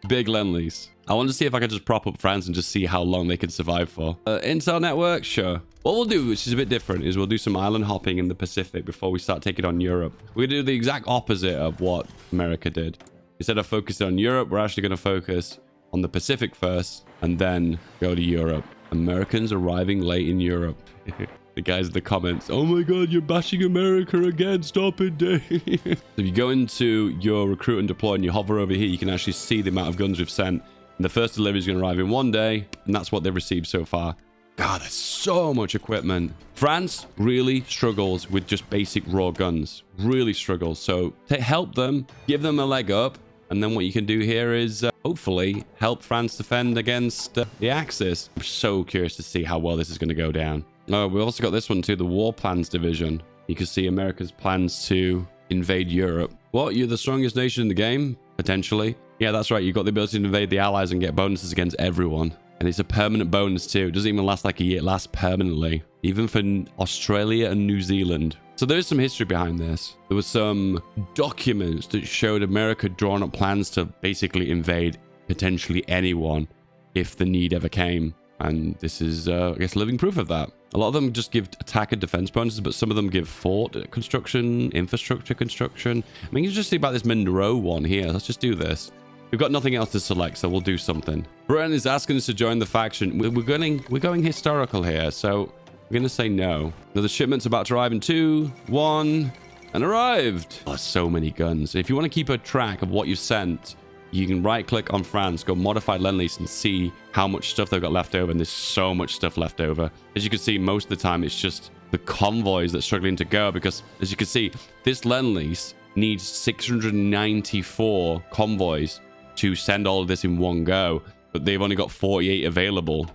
Big Lend-Lease. I want to see if I can just prop up France and just see how long they can survive for. Intel network? Sure. What we'll do, which is a bit different, is we'll do some island hopping in the Pacific before we start taking on Europe. We're going to do the exact opposite of what America did. Instead of focusing on Europe, we're actually going to focus on the Pacific first and then go to Europe. Americans arriving late in Europe. The guys in the comments, oh my god, you're bashing America again, stop it, Dday. If you go into your recruit and deploy and you hover over here, you can actually see the amount of guns we've sent. And the first delivery is going to arrive in 1 day, and that's what they've received so far. God, there's so much equipment. France really struggles with just basic raw guns. Really struggles. So to help them, give them a leg up. And then what you can do here is hopefully help France defend against the Axis. I'm so curious to see how well this is going to go down. We also got this one too, the War Plans Division. You can see America's plans to invade Europe. What? You're the strongest nation in the game? Potentially. Yeah, that's right. You've got the ability to invade the Allies and get bonuses against everyone. And it's a permanent bonus too. It doesn't even last like a year. It lasts permanently. Even for Australia and New Zealand. So there's some history behind this. There were some documents that showed America drawing up plans to basically invade potentially anyone if the need ever came. And this is, I guess, living proof of that. A lot of them just give attack and defense bonuses, but some of them give fort construction, infrastructure construction. I mean, you just see about this Monroe one here. Let's just do this. We've got nothing else to select, so we'll do something. Britain is asking us to join the faction. We're going historical here, so I'm going to say no. Now, the shipment's about to arrive in 2, 1, and arrived. Oh, so many guns. If you want to keep a track of what you've sent, you can right-click on France, go modify Lend-Lease, and see how much stuff they've got left over. And there's so much stuff left over. As you can see, most of the time, it's just the convoys that's struggling to go. Because, as you can see, this Lend-Lease needs 694 convoys to send all of this in one go. But they've only got 48 available.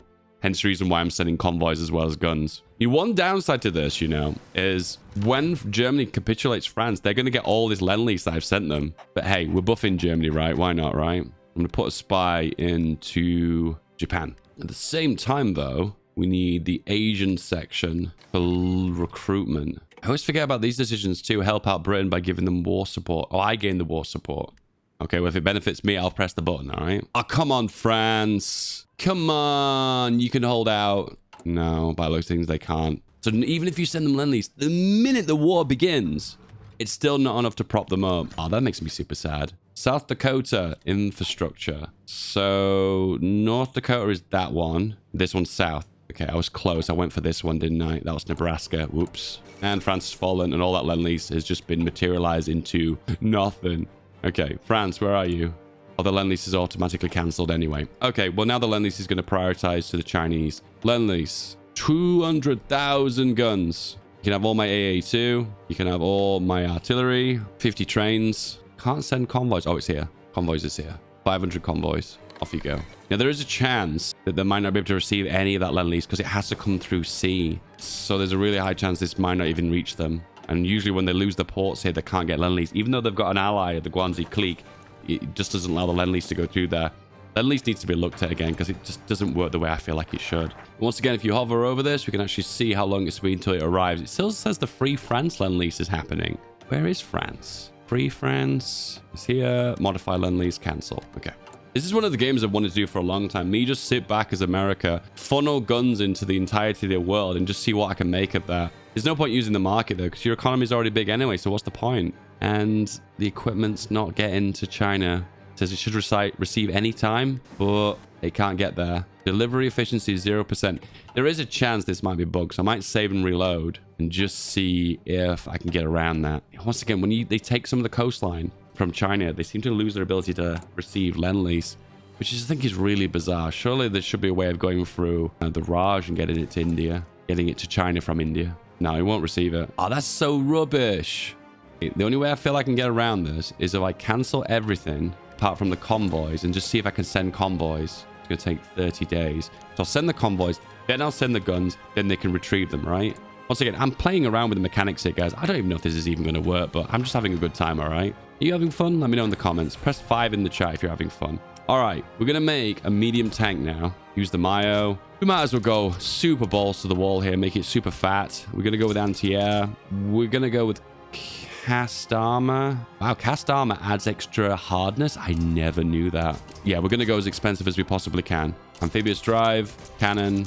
Hence the reason why I'm sending convoys as well as guns. The one downside to this, you know, is when Germany capitulates France, they're going to get all this Lend-Lease that I've sent them. But hey, we're buffing Germany, right? Why not, right? I'm going to put a spy into Japan. At the same time, though, we need the Asian section for recruitment. I always forget about these decisions too. Help out Britain by giving them war support. Oh, I gain the war support. Okay, well, if it benefits me, I'll press the button, all right? Oh, come on, France. Come on. You can hold out. No, by those things, they can't. So even if you send them Lend-Lease, the minute the war begins, it's still not enough to prop them up. Oh, that makes me super sad. South Dakota infrastructure. So North Dakota is that one. This one's south. Okay, I was close. I went for this one, didn't I? That was Nebraska. Whoops. And France has fallen, and all that Lend-Lease has just been materialized into nothing. Okay, France, where are you? Oh, the Lend-Lease is automatically cancelled anyway. Okay, well, now the Lend-Lease is going to prioritize to the Chinese. Lend-Lease, 200,000 guns. You can have all my AA2. You can have all my artillery. 50 trains. Can't send convoys. Oh, it's here. Convoys is here. 500 convoys. Off you go. Now, there is a chance that they might not be able to receive any of that Lend-Lease because it has to come through sea. So there's a really high chance this might not even reach them. And usually when they lose the ports here, they can't get Lend-Lease. Even though they've got an ally, the Guangxi clique, it just doesn't allow the Lend-Lease to go through there. Lend-Lease needs to be looked at again because it just doesn't work the way I feel like it should. Once again, if you hover over this, we can actually see how long it's been until it arrives. It still says the Free France Lend-Lease is happening. Where is France? Free France is here. Modify Lend-Lease, cancel. Okay. This is one of the games I've wanted to do for a long time. Me just sit back as America, funnel guns into the entirety of the world and just see what I can make of that. There's no point using the market though, because your economy is already big anyway, so what's the point? And the equipment's not getting to China. It says it should receive any time, but it can't get there. Delivery efficiency is 0%. There is a chance this might be bugged, so I might save and reload and just see if I can get around that. Once again, when they take some of the coastline from China, they seem to lose their ability to receive Lend-Lease. which is, I think is really bizarre. Surely there should be a way of going through the Raj and getting it to India, getting it to China from India. No, he won't receive it. Oh, that's so rubbish. The only way I feel I can get around this is if I cancel everything apart from the convoys and just see if I can send convoys. It's going to take 30 days. So I'll send the convoys, then I'll send the guns, then they can retrieve them, right? Once again, I'm playing around with the mechanics here, guys. I don't even know if this is even going to work, but I'm just having a good time, all right? Are you having fun? Let me know in the comments. Press 5 in the chat if you're having fun. All right, we're going to make a medium tank now. Use the Mayo. We might as well go super balls to the wall here, make it super fat. We're going to go with anti-air. We're going to go with cast armor. Wow, cast armor adds extra hardness. I never knew that. Yeah, we're going to go as expensive as we possibly can. Amphibious drive, cannon,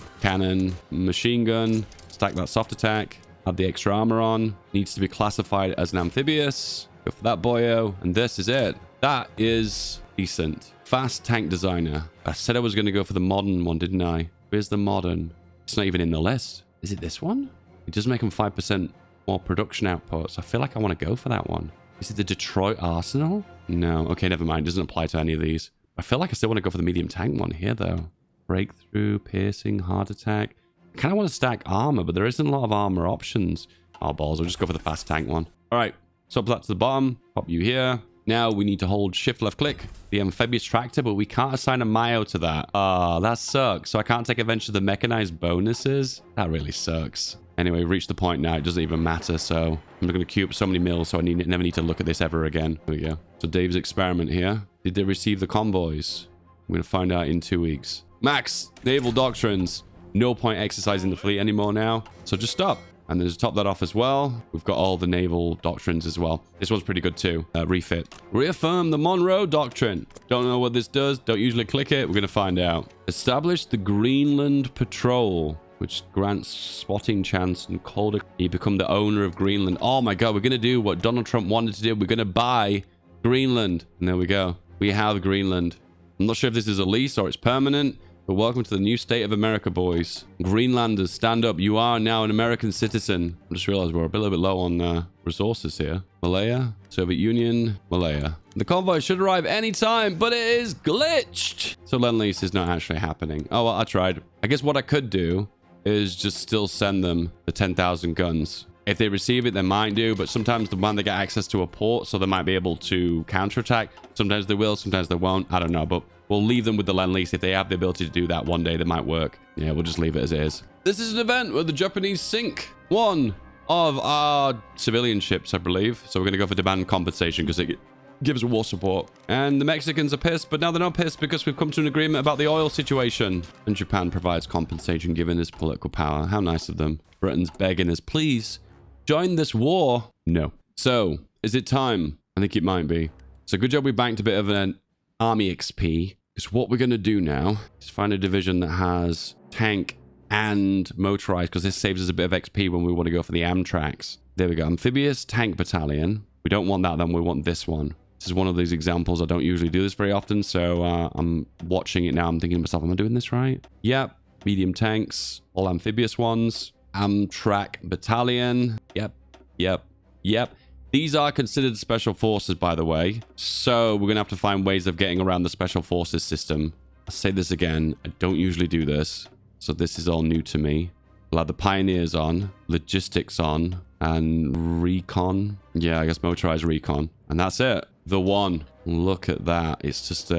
machine gun. Stack that soft attack. Have the extra armor on. Needs to be classified as an amphibious. Go for that boyo. And this is it. That is decent. Fast tank designer. I said I was going to go for the modern one, didn't I? Where's the modern? It's not even in the list. Is it this one? It does make them 5% more production output. So I feel like I want to go for that one. Is it the Detroit Arsenal? No. Okay, never mind. It doesn't apply to any of these. I feel like I still want to go for the medium tank one here, though. Breakthrough, piercing, hard attack. I kind of want to stack armor, but there isn't a lot of armor options. Oh, balls. I'll just go for the fast tank one. All right. So that to the bottom. Pop you here. Now we need to hold shift left click, the amphibious tractor, but we can't assign a Mayo to that. Ah, that sucks. So I can't take advantage of the mechanized bonuses. That really sucks. Anyway, we've reached the point now. It doesn't even matter. So I'm going to queue up so many mills, so I never need to look at this ever again. There we go. So Dave's experiment here. Did they receive the convoys? I'm going to find out in 2 weeks. Max, naval doctrines. No point exercising the fleet anymore now. So just stop. And then to top that off as well, we've got all the naval doctrines as well. This one's pretty good too. Refit. Reaffirm the Monroe Doctrine. Don't know what this does. Don't usually click it. We're going to find out. Establish the Greenland Patrol, which grants spotting chance and colder. You become the owner of Greenland. Oh my God, we're going to do what Donald Trump wanted to do. We're going to buy Greenland. And there we go. We have Greenland. I'm not sure if this is a lease or it's permanent. But welcome to the new state of America, boys. Greenlanders, stand up. You are now an American citizen. I just realized we're a little bit low on resources here. Malaya, Soviet Union, Malaya. The convoy should arrive anytime, but it is glitched. So Lend-Lease is not actually happening. Oh, well, I tried. I guess what I could do is just still send them the 10,000 guns. If they receive it, they might do, but sometimes the one they get access to a port, so they might be able to counterattack. Sometimes they will, sometimes they won't. I don't know, but we'll leave them with the Lend-Lease. If they have the ability to do that one day, they might work. Yeah, we'll just leave it as it is. This is an event where the Japanese sink one of our civilian ships, I believe. So we're going to go for demand compensation because it gives war support. And the Mexicans are pissed, but now they're not pissed because we've come to an agreement about the oil situation. And Japan provides compensation given its political power. How nice of them. Britain's begging us, please join this war. No. So, is it time? I think it might be. So good job we banked a bit of an army XP. Because what we're going to do now is find a division that has tank and motorized, because this saves us a bit of XP when we want to go for the Amtraks. There we go. Amphibious tank battalion. We don't want that then. We want this one. This is one of these examples. I don't usually do this very often. So I'm watching it now. I'm thinking to myself, am I doing this right? Yep. Medium tanks. All amphibious ones. Amtrak battalion. Yep. These are considered special forces, by the way. So we're going to have to find ways of getting around the special forces system. I'll say this again. I don't usually do this. So this is all new to me. We'll have the pioneers on, logistics on, and recon. Yeah, I guess motorized recon. And that's it. The one. Look at that. It's just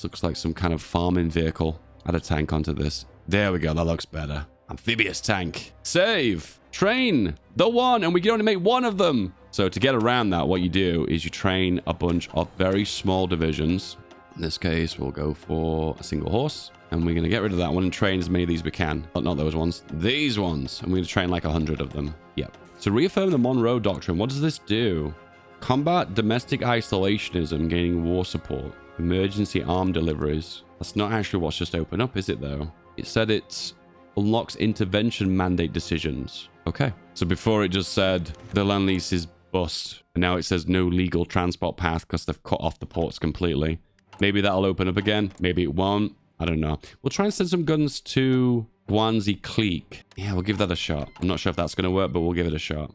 looks like some kind of farming vehicle. Add a tank onto this. There we go. That looks better. Amphibious tank. Save. Train. The one. And we can only make one of them. So to get around that, what you do is you train a bunch of very small divisions. In this case, we'll go for a single horse. And we're going to get rid of that one and train as many of these we can. Not those ones. These ones. And we're going to train like 100 of them. Yep. So reaffirm the Monroe Doctrine. What does this do? Combat domestic isolationism, gaining war support. Emergency arm deliveries. That's not actually what's just opened up, is it though? It said it unlocks intervention mandate decisions. Okay. So before it just said the Lend-Lease is bust. And now it says no legal transport path because they've cut off the ports completely. Maybe that'll open up again. Maybe it won't. I don't know. We'll try and send some guns to Guanzi Clique. Yeah, we'll give that a shot. I'm not sure if that's going to work, but we'll give it a shot.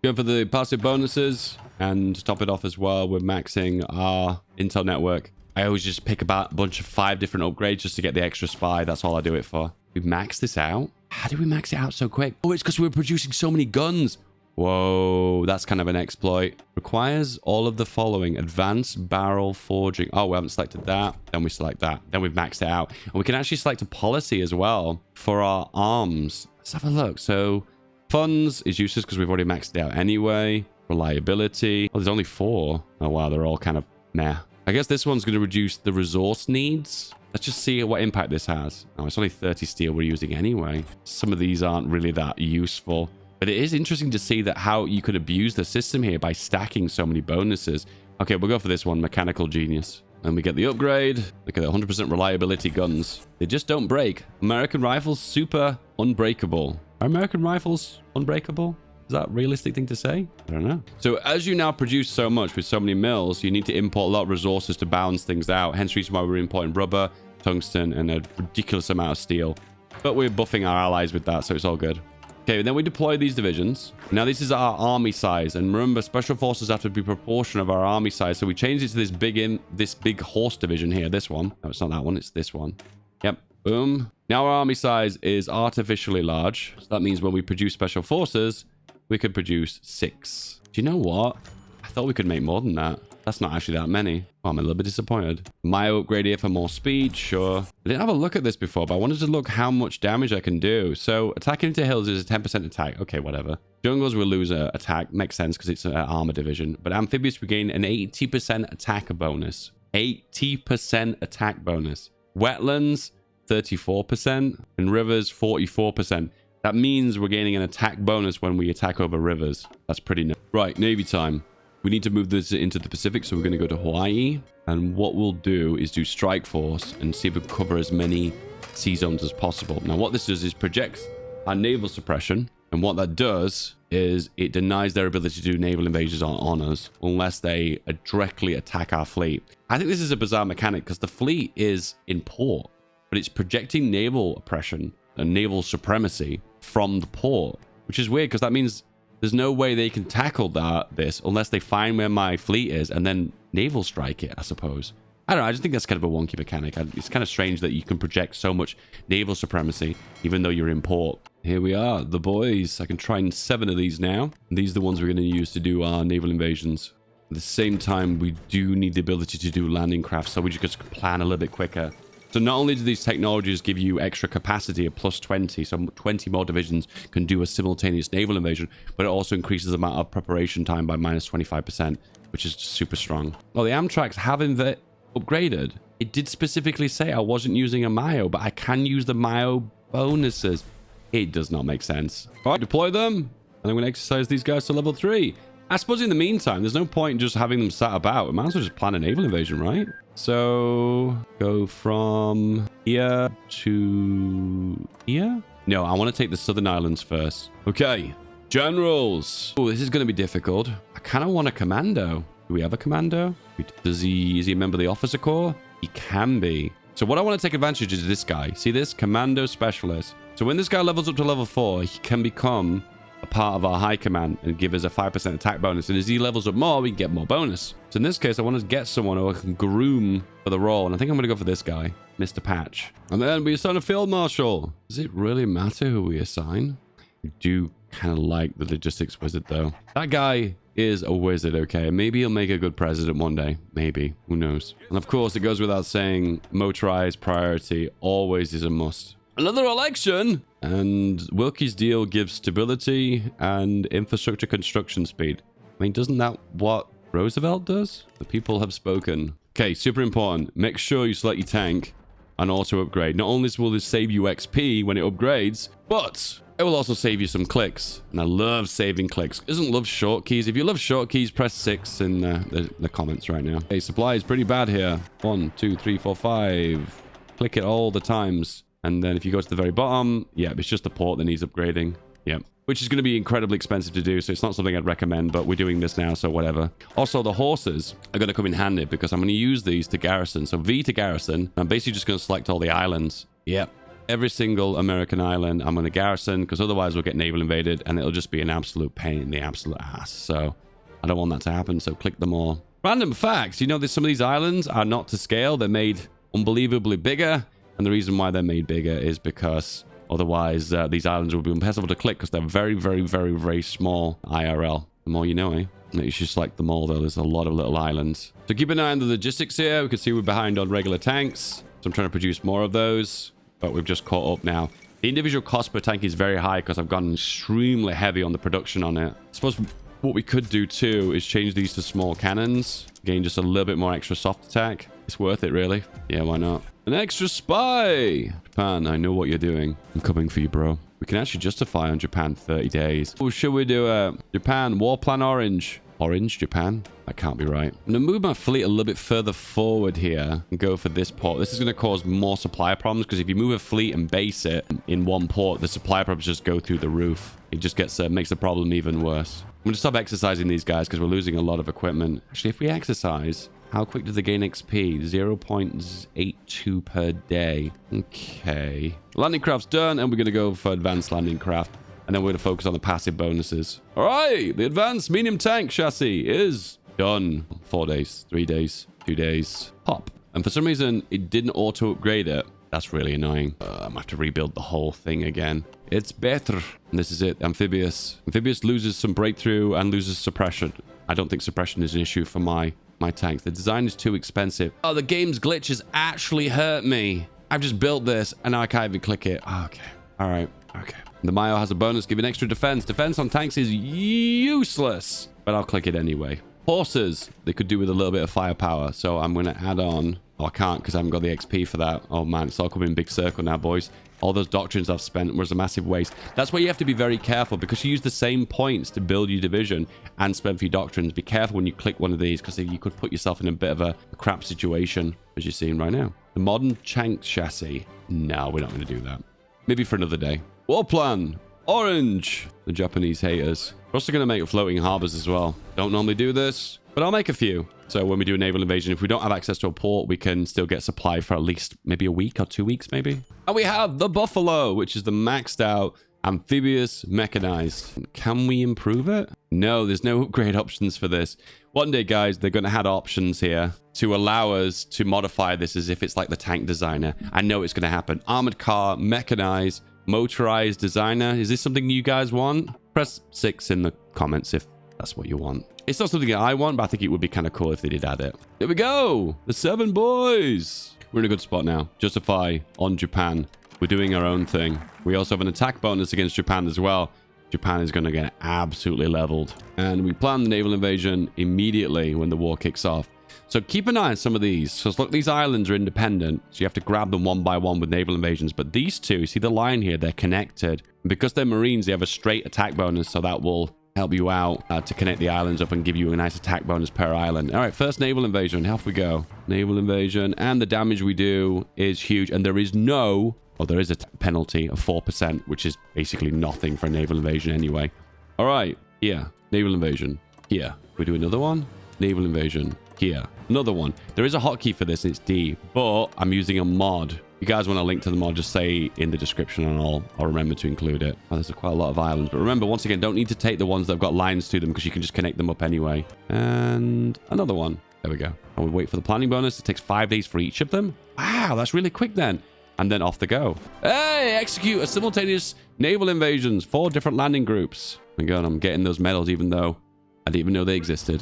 Go for the passive bonuses and to top it off as well. We're maxing our intel network. I always just pick about a bunch of 5 different upgrades just to get the extra spy. That's all I do it for. We maxed this out. How did we max it out so quick? Oh, it's because we were producing so many guns. Whoa, that's kind of an exploit. Requires all of the following. Advanced barrel forging. Oh, we haven't selected that. Then we select that. Then we've maxed it out. And we can actually select a policy as well for our arms. Let's have a look. So funds is useless because we've already maxed it out anyway. Reliability. Oh, there's only 4. Oh, wow. They're all kind of meh. I guess this one's going to reduce the resource needs. Let's just see what impact this has. Oh, it's only 30 steel we're using anyway. Some of these aren't really that useful. But it is interesting to see that how you could abuse the system here by stacking so many bonuses. Okay, we'll go for this one, Mechanical Genius. And we get the upgrade. Look at the 100% reliability guns. They just don't break. American rifles, super unbreakable. Are American rifles unbreakable? Is that a realistic thing to say? I don't know. So as you now produce so much with so many mills, you need to import a lot of resources to balance things out. Hence the reason why we're importing rubber, tungsten, and a ridiculous amount of steel. But we're buffing our allies with that, so it's all good. Okay, then we deploy these divisions. Now this is our army size. And remember, special forces have to be proportion of our army size. So we changed it to this big horse division here. This one. No, it's not that one. It's this one. Yep. Boom. Now our army size is artificially large. So that means when we produce special forces, we could produce 6. Do you know what? I thought we could make more than that. That's not actually that many. Oh, I'm a little bit disappointed. My upgrade here for more speed, sure. I didn't have a look at this before, but I wanted to look how much damage I can do. So attacking into hills is a 10% attack. Okay, whatever. Jungles will lose an attack. Makes sense because it's an armor division. But amphibious we gain an 80% attack bonus. 80% attack bonus. Wetlands, 34%. And rivers, 44%. That means we're gaining an attack bonus when we attack over rivers. That's pretty nice. Right, Navy time. We need to move this into the Pacific, so we're going to go to Hawaii. And what we'll do is do Strike Force and see if we can cover as many sea zones as possible. Now, what this does is projects our naval suppression. And what that does is it denies their ability to do naval invasions on us unless they directly attack our fleet. I think this is a bizarre mechanic because the fleet is in port, but it's projecting naval oppression and naval supremacy from the port, which is weird because that means there's no way they can tackle this unless they find where my fleet is and then naval strike it, I suppose. I don't know. I just think that's kind of a wonky mechanic. It's kind of strange that you can project so much naval supremacy even though you're in port. Here we are, the boys. I can try 7 of these now. These are the ones we're going to use to do our naval invasions. At the same time, we do need the ability to do landing crafts, so we just plan a little bit quicker. So not only do these technologies give you extra capacity of plus 20, so 20 more divisions can do a simultaneous naval invasion, but it also increases the amount of preparation time by minus 25%, which is super strong. Well, the Amtraks have upgraded. It did specifically say I wasn't using a Mayo, but I can use the Mayo bonuses. It does not make sense. All right, deploy them, and I'm going to exercise these guys to level 3. I suppose in the meantime, there's no point in just having them sat about. We might as well just plan a naval invasion, right? So go from here to here. No, I want to take the southern islands first. Okay, generals. Oh, this is going to be difficult. I kind of want a commando. Do we have a commando? Is he a member of the officer corps? He can be. So what I want to take advantage of is this guy. See this? Commando specialist. So when this guy levels up to level 4, he can become a part of our high command and give us a 5% attack bonus. And as he levels up more, we can get more bonus. So in this case, I want to get someone who I can groom for the role. And I think I'm going to go for this guy, Mr. Patch. And then we assign a field marshal. Does it really matter who we assign? I do kind of like the logistics wizard, though. That guy is a wizard, okay? Maybe he'll make a good president one day. Maybe. Who knows? And of course, it goes without saying, motorized priority always is a must. Another election! And Wilkie's deal gives stability and infrastructure construction speed. I mean, doesn't that what Roosevelt does? The people have spoken. Okay, super important. Make sure you select your tank and auto upgrade. Not only will this save you XP when it upgrades, but it will also save you some clicks. And I love saving clicks. Doesn't love short keys. If you love short keys, press 6 in the comments right now. Okay, supply is pretty bad here. 1, 2, 3, 4, 5. Click it all the times. And then if you go to the very bottom, yeah, it's just the port that needs upgrading. Yep. Which is going to be incredibly expensive to do, so it's not something I'd recommend, but we're doing this now, so whatever. Also, the horses are going to come in handy because I'm going to use these to garrison. So V to garrison. I'm basically just going to select all the islands. Yep. Every single American island I'm going to garrison because otherwise we'll get naval invaded and it'll just be an absolute pain in the absolute ass. So I don't want that to happen, so click them all. Random facts. You know that some of these islands are not to scale. They're made unbelievably bigger. And the reason why they're made bigger is because otherwise these islands would be impossible to click because they're very, very, very, very small IRL. The more you know, eh? You should select them all, though. There's a lot of little islands. So keep an eye on the logistics here. We can see we're behind on regular tanks. So I'm trying to produce more of those. But we've just caught up now. The individual cost per tank is very high because I've gone extremely heavy on the production on it. I suppose what we could do too is change these to small cannons. Gain just a little bit more extra soft attack. It's worth it, really. Yeah, why not? An extra spy! Japan, I know what you're doing. I'm coming for you, bro. We can actually justify on Japan 30 days. Oh, should we do Japan, War Plan Orange? Orange, Japan? That can't be right. I'm going to move my fleet a little bit further forward here and go for this port. This is going to cause more supply problems because if you move a fleet and base it in one port, the supply problems just go through the roof. It just gets makes the problem even worse. I'm going to stop exercising these guys because we're losing a lot of equipment. Actually, if we exercise, how quick do they gain XP? 0.82 per day. Okay. Landing craft's done, and we're going to go for advanced landing craft. And then we're going to focus on the passive bonuses. All right. The advanced medium tank chassis is done. 4 days, 3 days, 2 days. Pop. And for some reason, it didn't auto-upgrade it. That's really annoying. I'm going to have to rebuild the whole thing again. It's better. And this is it. Amphibious. Amphibious loses some breakthrough and loses suppression. I don't think suppression is an issue for my tanks. The design is too expensive. Oh, the game's glitches actually hurt me. I've just built this and now I can't even click it. Oh, okay. All right. Okay. The Mayo has a bonus giving extra defense. Defense on tanks is useless, but I'll click it anyway. Horses, they could do with a little bit of firepower. So I'm going to add on. Oh, I can't because I haven't got the XP for that. Oh, man. It's all coming in big circle now, boys. All those doctrines I've spent was a massive waste. That's why you have to be very careful because you use the same points to build your division and spend for your doctrines. Be careful when you click one of these because you could put yourself in a bit of a crap situation as you're seeing right now. The modern tank chassis. No, we're not going to do that. Maybe for another day. War plan. Orange. The Japanese haters. We're also going to make floating harbors as well. Don't normally do this, but I'll make a few. So when we do a naval invasion, if we don't have access to a port, we can still get supply for at least maybe a week or 2 weeks, maybe. And we have the Buffalo, which is the maxed out amphibious mechanized. Can we improve it? No, there's no upgrade options for this. One day, guys, they're going to add options here to allow us to modify this as if it's like the tank designer. I know it's going to happen. Armored car, mechanized, motorized designer. Is this something you guys want? Press 6 in the comments if that's what you want. It's not something that I want, but I think it would be kind of cool if they did add it. There we go. The 7 boys. We're in a good spot now. Justify on Japan. We're doing our own thing. We also have an attack bonus against Japan as well. Japan is going to get absolutely leveled. And we plan the naval invasion immediately when the war kicks off. So keep an eye on some of these. Because look, these islands are independent. So you have to grab them one by one with naval invasions. But these two, see the line here? They're connected. And because they're Marines, they have a straight attack bonus. So that will help you out to connect the islands up and give you a nice attack bonus per island. All right, first naval invasion. Off we go. Naval invasion. And the damage we do is huge. And there is no... Oh, there is a penalty of 4%, which is basically nothing for a naval invasion anyway. All right, here. Naval invasion. Here. We do another one. Naval invasion. Here. Another one. There is a hotkey for this. It's D. But I'm using a mod. If you guys want a link to the mod, just say in the description and I'll remember to include it. Oh, there's quite a lot of islands. But remember, once again, don't need to take the ones that have got lines to them because you can just connect them up anyway. And another one. There we go. And we wait for the planning bonus. It takes 5 days for each of them. Wow, that's really quick then. And then off they go. Hey, execute a simultaneous naval invasions. 4 different landing groups. Oh my God, I'm getting those medals even though I didn't even know they existed.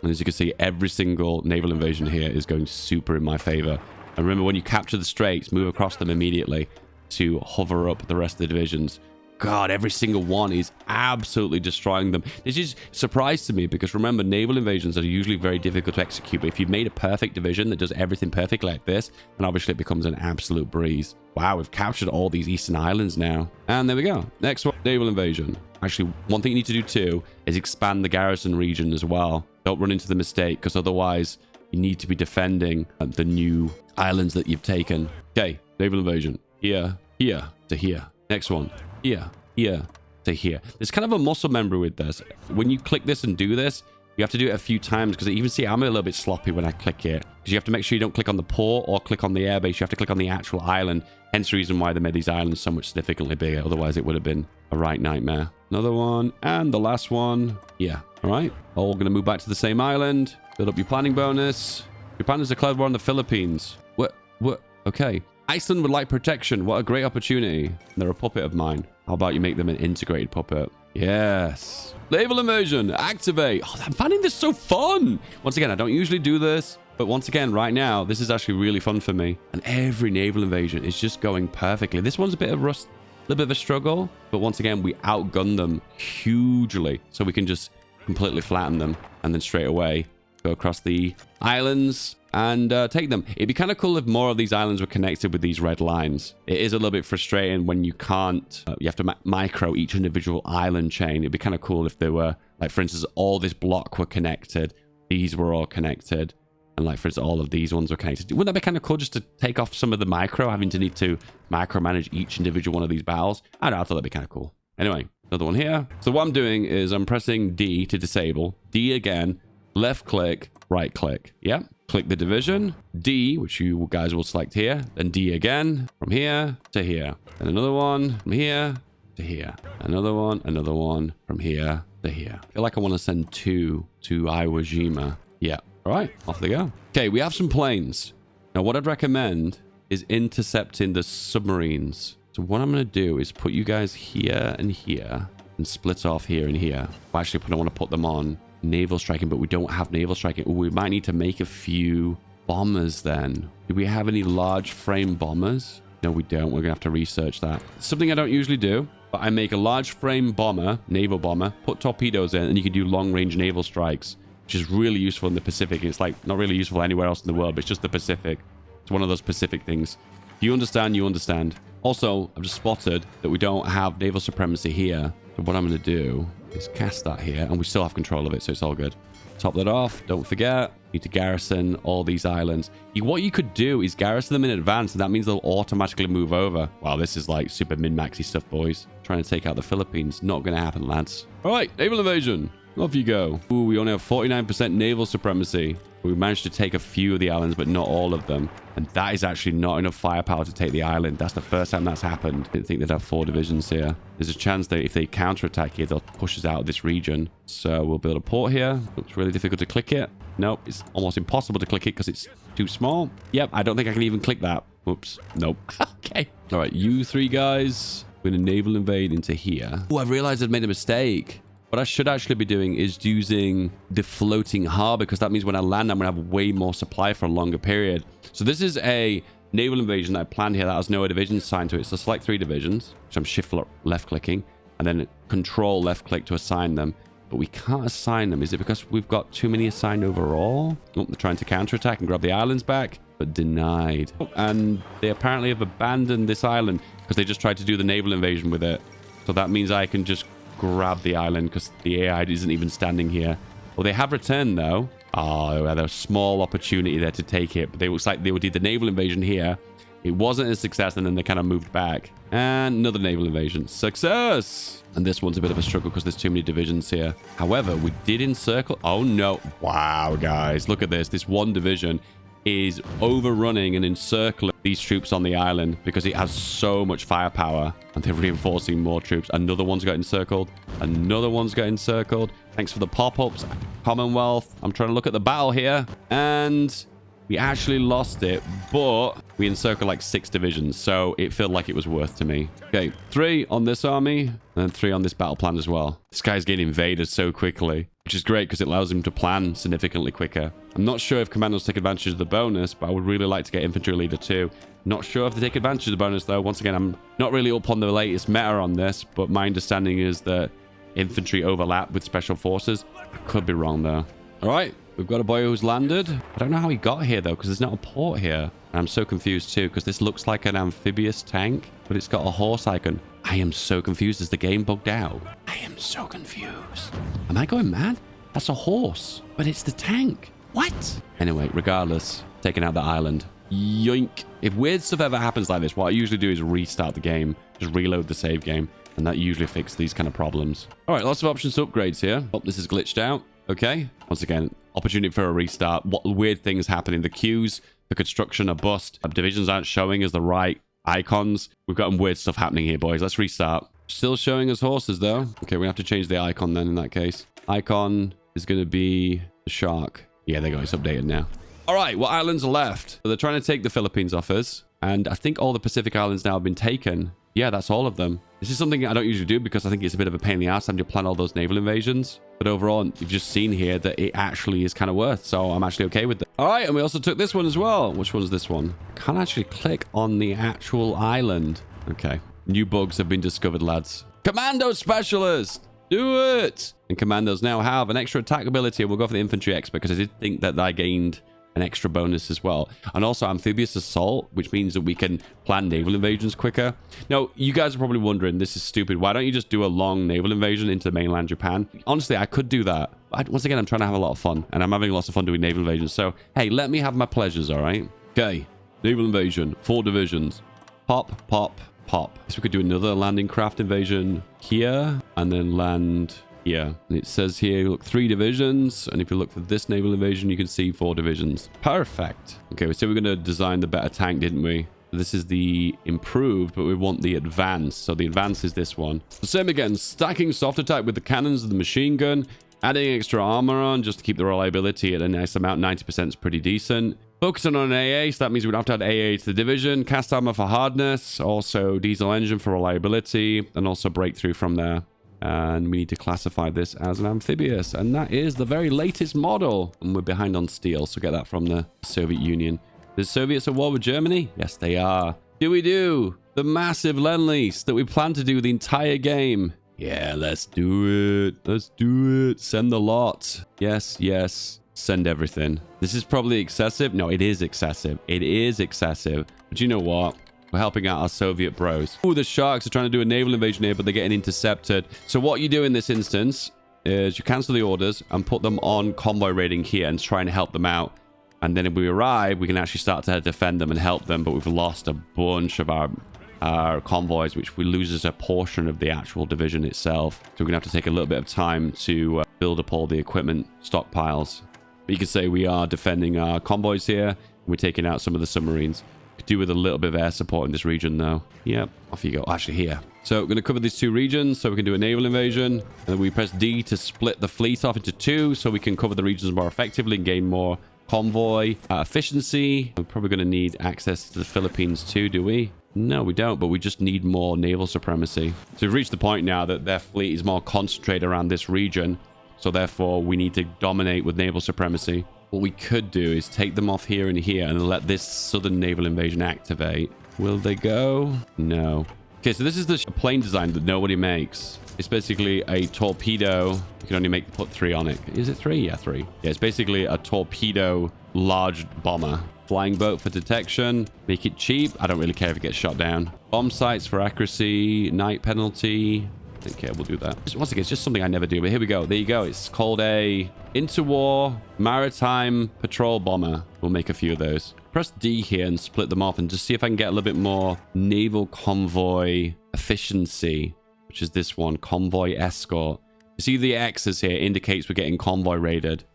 And as you can see, every single naval invasion here is going super in my favor. And remember, when you capture the straits, move across them immediately to hover up the rest of the divisions. God, every single one is absolutely destroying them. This is a surprise to me because remember, naval invasions are usually very difficult to execute. But if you've made a perfect division that does everything perfect like this, then obviously it becomes an absolute breeze. Wow, we've captured all these eastern islands now. And there we go. Next one, naval invasion. Actually, one thing you need to do too is expand the garrison region as well. Don't run into the mistake because otherwise you need to be defending the new islands that you've taken. Okay, naval invasion. Here, here, to here. Next one. Here, here, to here. There's kind of a muscle memory with this. When you click this and do this, you have to do it a few times because even see I'm a little bit sloppy when I click it. Because you have to make sure you don't click on the port or click on the airbase. You have to click on the actual island. Hence the reason why they made these islands so much significantly bigger. Otherwise, it would have been a right nightmare. Another one. And the last one. Yeah. All right. All going to move back to the same island. Build up your planning bonus. Your plan is declared war on the Philippines. What? Okay. Iceland would like protection. What a great opportunity. They're a puppet of mine. How about you make them an integrated puppet? Yes. Naval invasion. Activate. Oh, I'm finding this so fun. Once again, I don't usually do this. But once again, right now, this is actually really fun for me. And every naval invasion is just going perfectly. This one's a bit of rust. A little bit of a struggle. But once again, we outgun them hugely. So we can just completely flatten them. And then straight away, go across the islands and take them. It'd be kind of cool if more of these islands were connected with these red lines. It is a little bit frustrating when you can't, you have to micro each individual island chain. It'd be kind of cool if there were, like, for instance, all this block were connected. These were all connected. And like, for instance, all of these ones were connected. Wouldn't that be kind of cool just to take off some of the micro, having to need to micromanage each individual one of these battles? I don't know, I thought that'd be kind of cool. Anyway, another one here. So what I'm doing is I'm pressing D to disable. D again, left click, right click. Yeah. Click the division. D, which you guys will select here. Then D again, from here to here. And another one from here to here. Another one from here to here. I feel like I want to send 2 to Iwo Jima. Yeah. All right, off they go. Okay, we have some planes. Now, what I'd recommend is intercepting the submarines. So what I'm going to do is put you guys here and here and split off here and here. Well, actually, I don't want to put them on naval striking, but we don't have naval striking. Ooh, we might need to make a few bombers then. Do we have any large frame bombers? No, we don't. We're going to have to research that. Something I don't usually do, but I make a large frame bomber, naval bomber, put torpedoes in, and you can do long-range naval strikes, which is really useful in the Pacific. It's like not really useful anywhere else in the world, but it's just the Pacific. It's one of those Pacific things. If you understand, you understand. Also, I've just spotted that we don't have naval supremacy here. So what I'm going to do is cast that here, and we still have control of it, so it's all good. Top that off. Don't forget, you need to garrison all these islands. What you could do is garrison them in advance, and that means they'll automatically move over. Wow, this is like super min-maxy stuff, boys. Trying to take out the Philippines. Not going to happen, lads. All right, naval invasion. Off you go. Ooh, we only have 49% naval supremacy. We managed to take a few of the islands, but not all of them. And that is actually not enough firepower to take the island. That's the first time that's happened. I didn't think they'd have 4 divisions here. There's a chance that if they counterattack here, they'll push us out of this region. So we'll build a port here. Looks really difficult to click it. Nope, it's almost impossible to click it because it's too small. Yep, I don't think I can even click that. Oops, nope. Okay. All right, you 3 guys. We're going to naval invade into here. Oh, I've realized I've made a mistake. What I should actually be doing is using the floating harbor, because that means when I land, I'm going to have way more supply for a longer period. So this is a naval invasion that I planned here that has no divisions assigned to it. So select 3 divisions, which I'm shift left clicking, and then control left click to assign them. But we can't assign them. Is it because we've got too many assigned overall? Oh, they're trying to counterattack and grab the islands back, but denied. Oh, and they apparently have abandoned this island because they just tried to do the naval invasion with it. So that means I can just grab the island because the AI isn't even standing here. Well, they have returned though. Oh, we had a small opportunity there to take it, but they looks like they did the naval invasion here. It wasn't a success, and then they kind of moved back. And another naval invasion. Success! And this one's a bit of a struggle because there's too many divisions here. However, we did encircle. Oh no. Wow, guys, look at this. This one division is overrunning and encircling these troops on the island because it has so much firepower, and they're reinforcing more troops. Another one's got encircled. Another one's got encircled. Thanks for the pop-ups, Commonwealth. I'm trying to look at the battle here, and we actually lost it, but we encircled like 6 divisions, so it felt like it was worth to me. Okay, 3 on this army, and 3 on this battle plan as well. This guy's getting invaded so quickly, which is great because it allows him to plan significantly quicker. I'm not sure if commandos take advantage of the bonus, but I would really like to get infantry leader too. Not sure if they take advantage of the bonus though. Once again, I'm not really up on the latest meta on this, but my understanding is that infantry overlap with special forces. I could be wrong though. All right, we've got a boy who's landed. I don't know how he got here though, because there's not a port here. And I'm so confused too, because this looks like an amphibious tank, but it's got a horse icon. I am so confused. Is the game bugged out? I am so confused. Am I going mad? That's a horse, but it's the tank. What? Anyway, regardless, taking out the island. Yoink. If weird stuff ever happens like this, what I usually do is restart the game, just reload the save game, and that usually fixes these kind of problems. All right, lots of options to upgrades here. Oh, this is glitched out. Okay. Once again, opportunity for a restart. What weird things happening? The queues, the construction are bust. Divisions aren't showing as the right icons. We've got some weird stuff happening here, boys. Let's restart. Still showing us horses, though. Okay, we have to change the icon then in that case. Icon is going to be the shark. Yeah, they got it updated now. All right, what islands are left? So they're trying to take the Philippines off us. And I think all the Pacific islands now have been taken. Yeah, that's all of them. This is something I don't usually do because I think it's a bit of a pain in the ass having to plan all those naval invasions. But overall, you've just seen here that it actually is kind of worth. So I'm actually okay with it. All right, and we also took this one as well. Which one's this one? Can't actually click on the actual island. Okay. New bugs have been discovered, lads. Commando specialist! Do it! And commandos now have an extra attack ability. We'll go for the infantry expert because I did think that I gained an extra bonus as well. And also amphibious assault, which means that we can plan naval invasions quicker. Now, you guys are probably wondering, this is stupid. Why don't you just do a long naval invasion into mainland Japan? Honestly, I could do that. Once again, I'm trying to have a lot of fun. And I'm having lots of fun doing naval invasions. So, hey, let me have my pleasures, all right? Okay. Naval invasion. 4 divisions. Pop, pop, pop. So we could do another landing craft invasion here. And then land... yeah, and it says here, look, 3 divisions. And if you look for this naval invasion, you can see 4 divisions. Perfect. Okay, we said we're going to design the better tank, didn't we? This is the improved, but we want the advanced. So the advanced is this one. The same again, stacking soft attack with the cannons of the machine gun. Adding extra armor on just to keep the reliability at a nice amount. 90% is pretty decent. Focusing on AA, so that means we'd have to add AA to the division. Cast armor for hardness. Also diesel engine for reliability. And also breakthrough from there. And we need to classify this as an amphibious. And that is the very latest model. And we're behind on steel, so get that from the Soviet Union. The Soviets at war with Germany? Yes, they are. Do we do the massive Lend-Lease that we plan to do the entire game? Yeah, let's do it. Let's do it. Send the lot. Yes, yes. Send everything. This is probably excessive. No, it is excessive. It is excessive. But you know what? We're helping out our Soviet bros. Oh, the Sharks are trying to do a naval invasion here, but they're getting intercepted. So what you do in this instance is you cancel the orders and put them on convoy raiding here and try and help them out. And then if we arrive, we can actually start to defend them and help them. But we've lost a bunch of our convoys, which we lose as a portion of the actual division itself. So we're going to have to take a little bit of time to build up all the equipment stockpiles. But you could say we are defending our convoys here. We're taking out some of the submarines. Could do with a little bit of air support in this region, though. Yep, off you go. Actually, here. So we're going to cover these 2 regions so we can do a naval invasion. And then we press D to split the fleet off into 2 so we can cover the regions more effectively and gain more convoy efficiency. We're probably going to need access to the Philippines too, do we? No, we don't, but we just need more naval supremacy. So we've reached the point now that their fleet is more concentrated around this region. So therefore, we need to dominate with naval supremacy. What we could do is take them off here and here and let this southern naval invasion activate. Will they go? No. Okay, so this is the plane design that nobody makes. It's basically a torpedo. You can only put 3 on it. Is it 3? Yeah, 3. Yeah, it's basically a torpedo large bomber. Flying boat for detection. Make it cheap. I don't really care if it gets shot down. Bomb sights for accuracy. Night penalty. Okay, we'll do that. Once again, it's just something I never do, but here we go. There you go. It's called a interwar maritime patrol bomber. We'll make a few of those. Press D here and split them off and just see if I can get a little bit more naval convoy efficiency, which is this one, convoy escort. You see the X's here indicates we're getting convoy raided.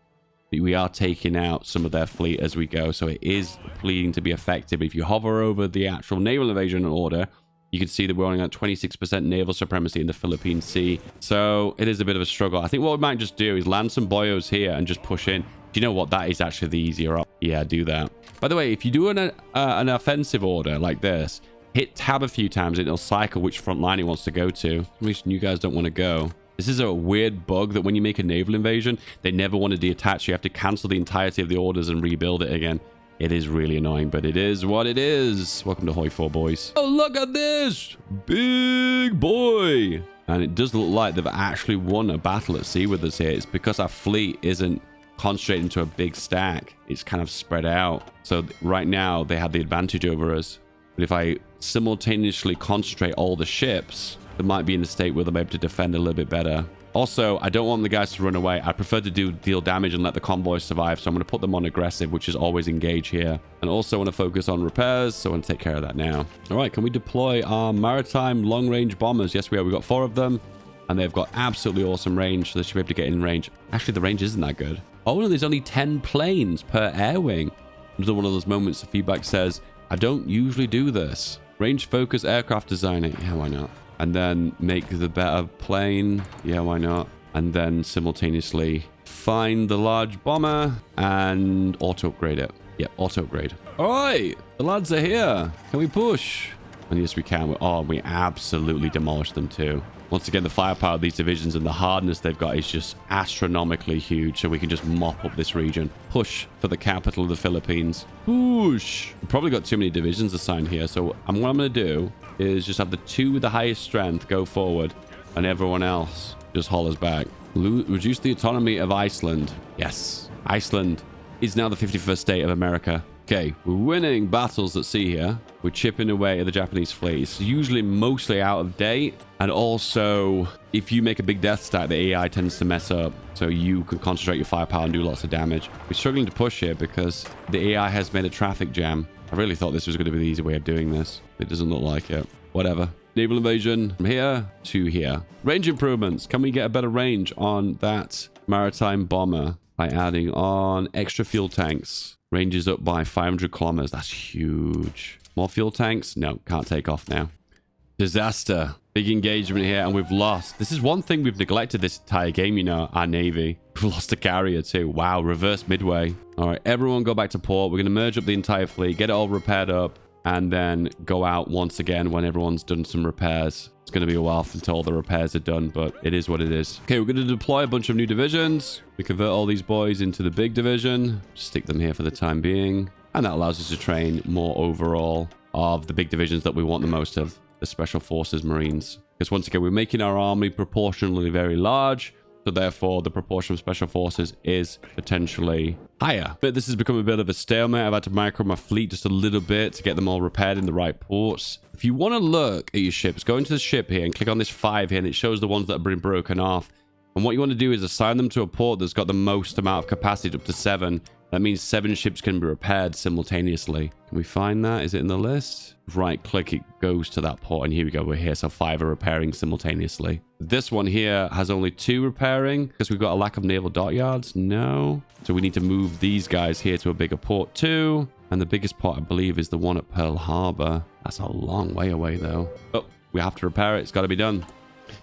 We are taking out some of their fleet as we go, so it is pleading to be effective. If you hover over the actual naval invasion order, you can see that we're only at 26% naval supremacy in the Philippine Sea. So it is a bit of a struggle. I think what we might just do is land some boyos here and just push in. Do you know what? That is actually the easier option. Yeah, do that. By the way, if you do an offensive order like this, hit tab a few times and it'll cycle which front line it wants to go to. At least you guys don't want to go. This is a weird bug that when you make a naval invasion, they never want to detach. You have to cancel the entirety of the orders and rebuild it again. It is really annoying, but it is what it is. Welcome to Hoi 4, boys. Oh, look at this. Big boy. And it does look like they've actually won a battle at sea with us here. It's because our fleet isn't concentrated into a big stack. It's kind of spread out. So right now, they have the advantage over us. But if I simultaneously concentrate all the ships, they might be in a state where they'll be able to defend a little bit better. Also, I don't want the guys to run away. I prefer to deal damage and let the convoys survive. So I'm going to put them on aggressive, which is always engage here. And also want to focus on repairs. So I want to take care of that now. All right, can we deploy our maritime long-range bombers? Yes, we are. We've got 4 of them. And they've got absolutely awesome range. So they should be able to get in range. Actually, the range isn't that good. Oh, no, there's only 10 planes per air wing. Another one of those moments the feedback says, I don't usually do this. Range focus aircraft designing. Yeah, why not? And then make the better plane. Yeah, why not? and then simultaneously find the large bomber and auto-upgrade it. Yep, auto-upgrade. All right, the lads are here. Can we push? And yes, we can. Oh, we absolutely demolished them too. Once again, the firepower of these divisions and the hardness they've got is just astronomically huge, so we can just mop up this region. Push for the capital of the Philippines. Push! We've probably got too many divisions assigned here, so what I'm going to do is just have the 2 with the highest strength go forward, and everyone else just hollers back. Reduce the autonomy of Iceland. Yes, Iceland is now the 51st state of America. Okay, we're winning battles at sea here. We're chipping away at the Japanese fleet. It's usually mostly out of date. And also, if you make a big death stack, the AI tends to mess up. So you can concentrate your firepower and do lots of damage. We're struggling to push here because the AI has made a traffic jam. I really thought this was going to be the easy way of doing this. It doesn't look like it. Whatever. Naval invasion from here to here. Range improvements. Can we get a better range on that maritime bomber by adding on extra fuel tanks? Range is up by 500 kilometers. That's huge. More fuel tanks? No, can't take off now. Disaster. Big engagement here, and we've lost. This is one thing we've neglected this entire game, you know, our navy. We've lost a carrier too. Wow, reverse midway. All right, everyone go back to port. We're going to merge up the entire fleet, get it all repaired up, and then go out once again when everyone's done some repairs. It's going to be a while until all the repairs are done, but it is what it is. Okay, we're going to deploy a bunch of new divisions. We convert all these boys into the big division. Stick them here for the time being. And that allows us to train more overall of the big divisions that we want the most of, the Special Forces Marines. Because once again, we're making our army proportionally very large. So therefore, the proportion of Special Forces is potentially higher. But this has become a bit of a stalemate. I've had to micro my fleet just a little bit to get them all repaired in the right ports. If you want to look at your ships, go into the ship here and click on this 5 here, and it shows the ones that have been broken off. And what you want to do is assign them to a port that's got the most amount of capacity, up to 7. That means 7 ships can be repaired simultaneously. Can we find that? Is it in the list? Right click, it goes to that port, and here we go. We're here, so 5 are repairing simultaneously. This one here has only 2 repairing because we've got a lack of naval dockyards. No. So we need to move these guys here to a bigger port too. And the biggest port, I believe, is the one at Pearl Harbor. That's a long way away though. Oh, we have to repair it. It's got to be done.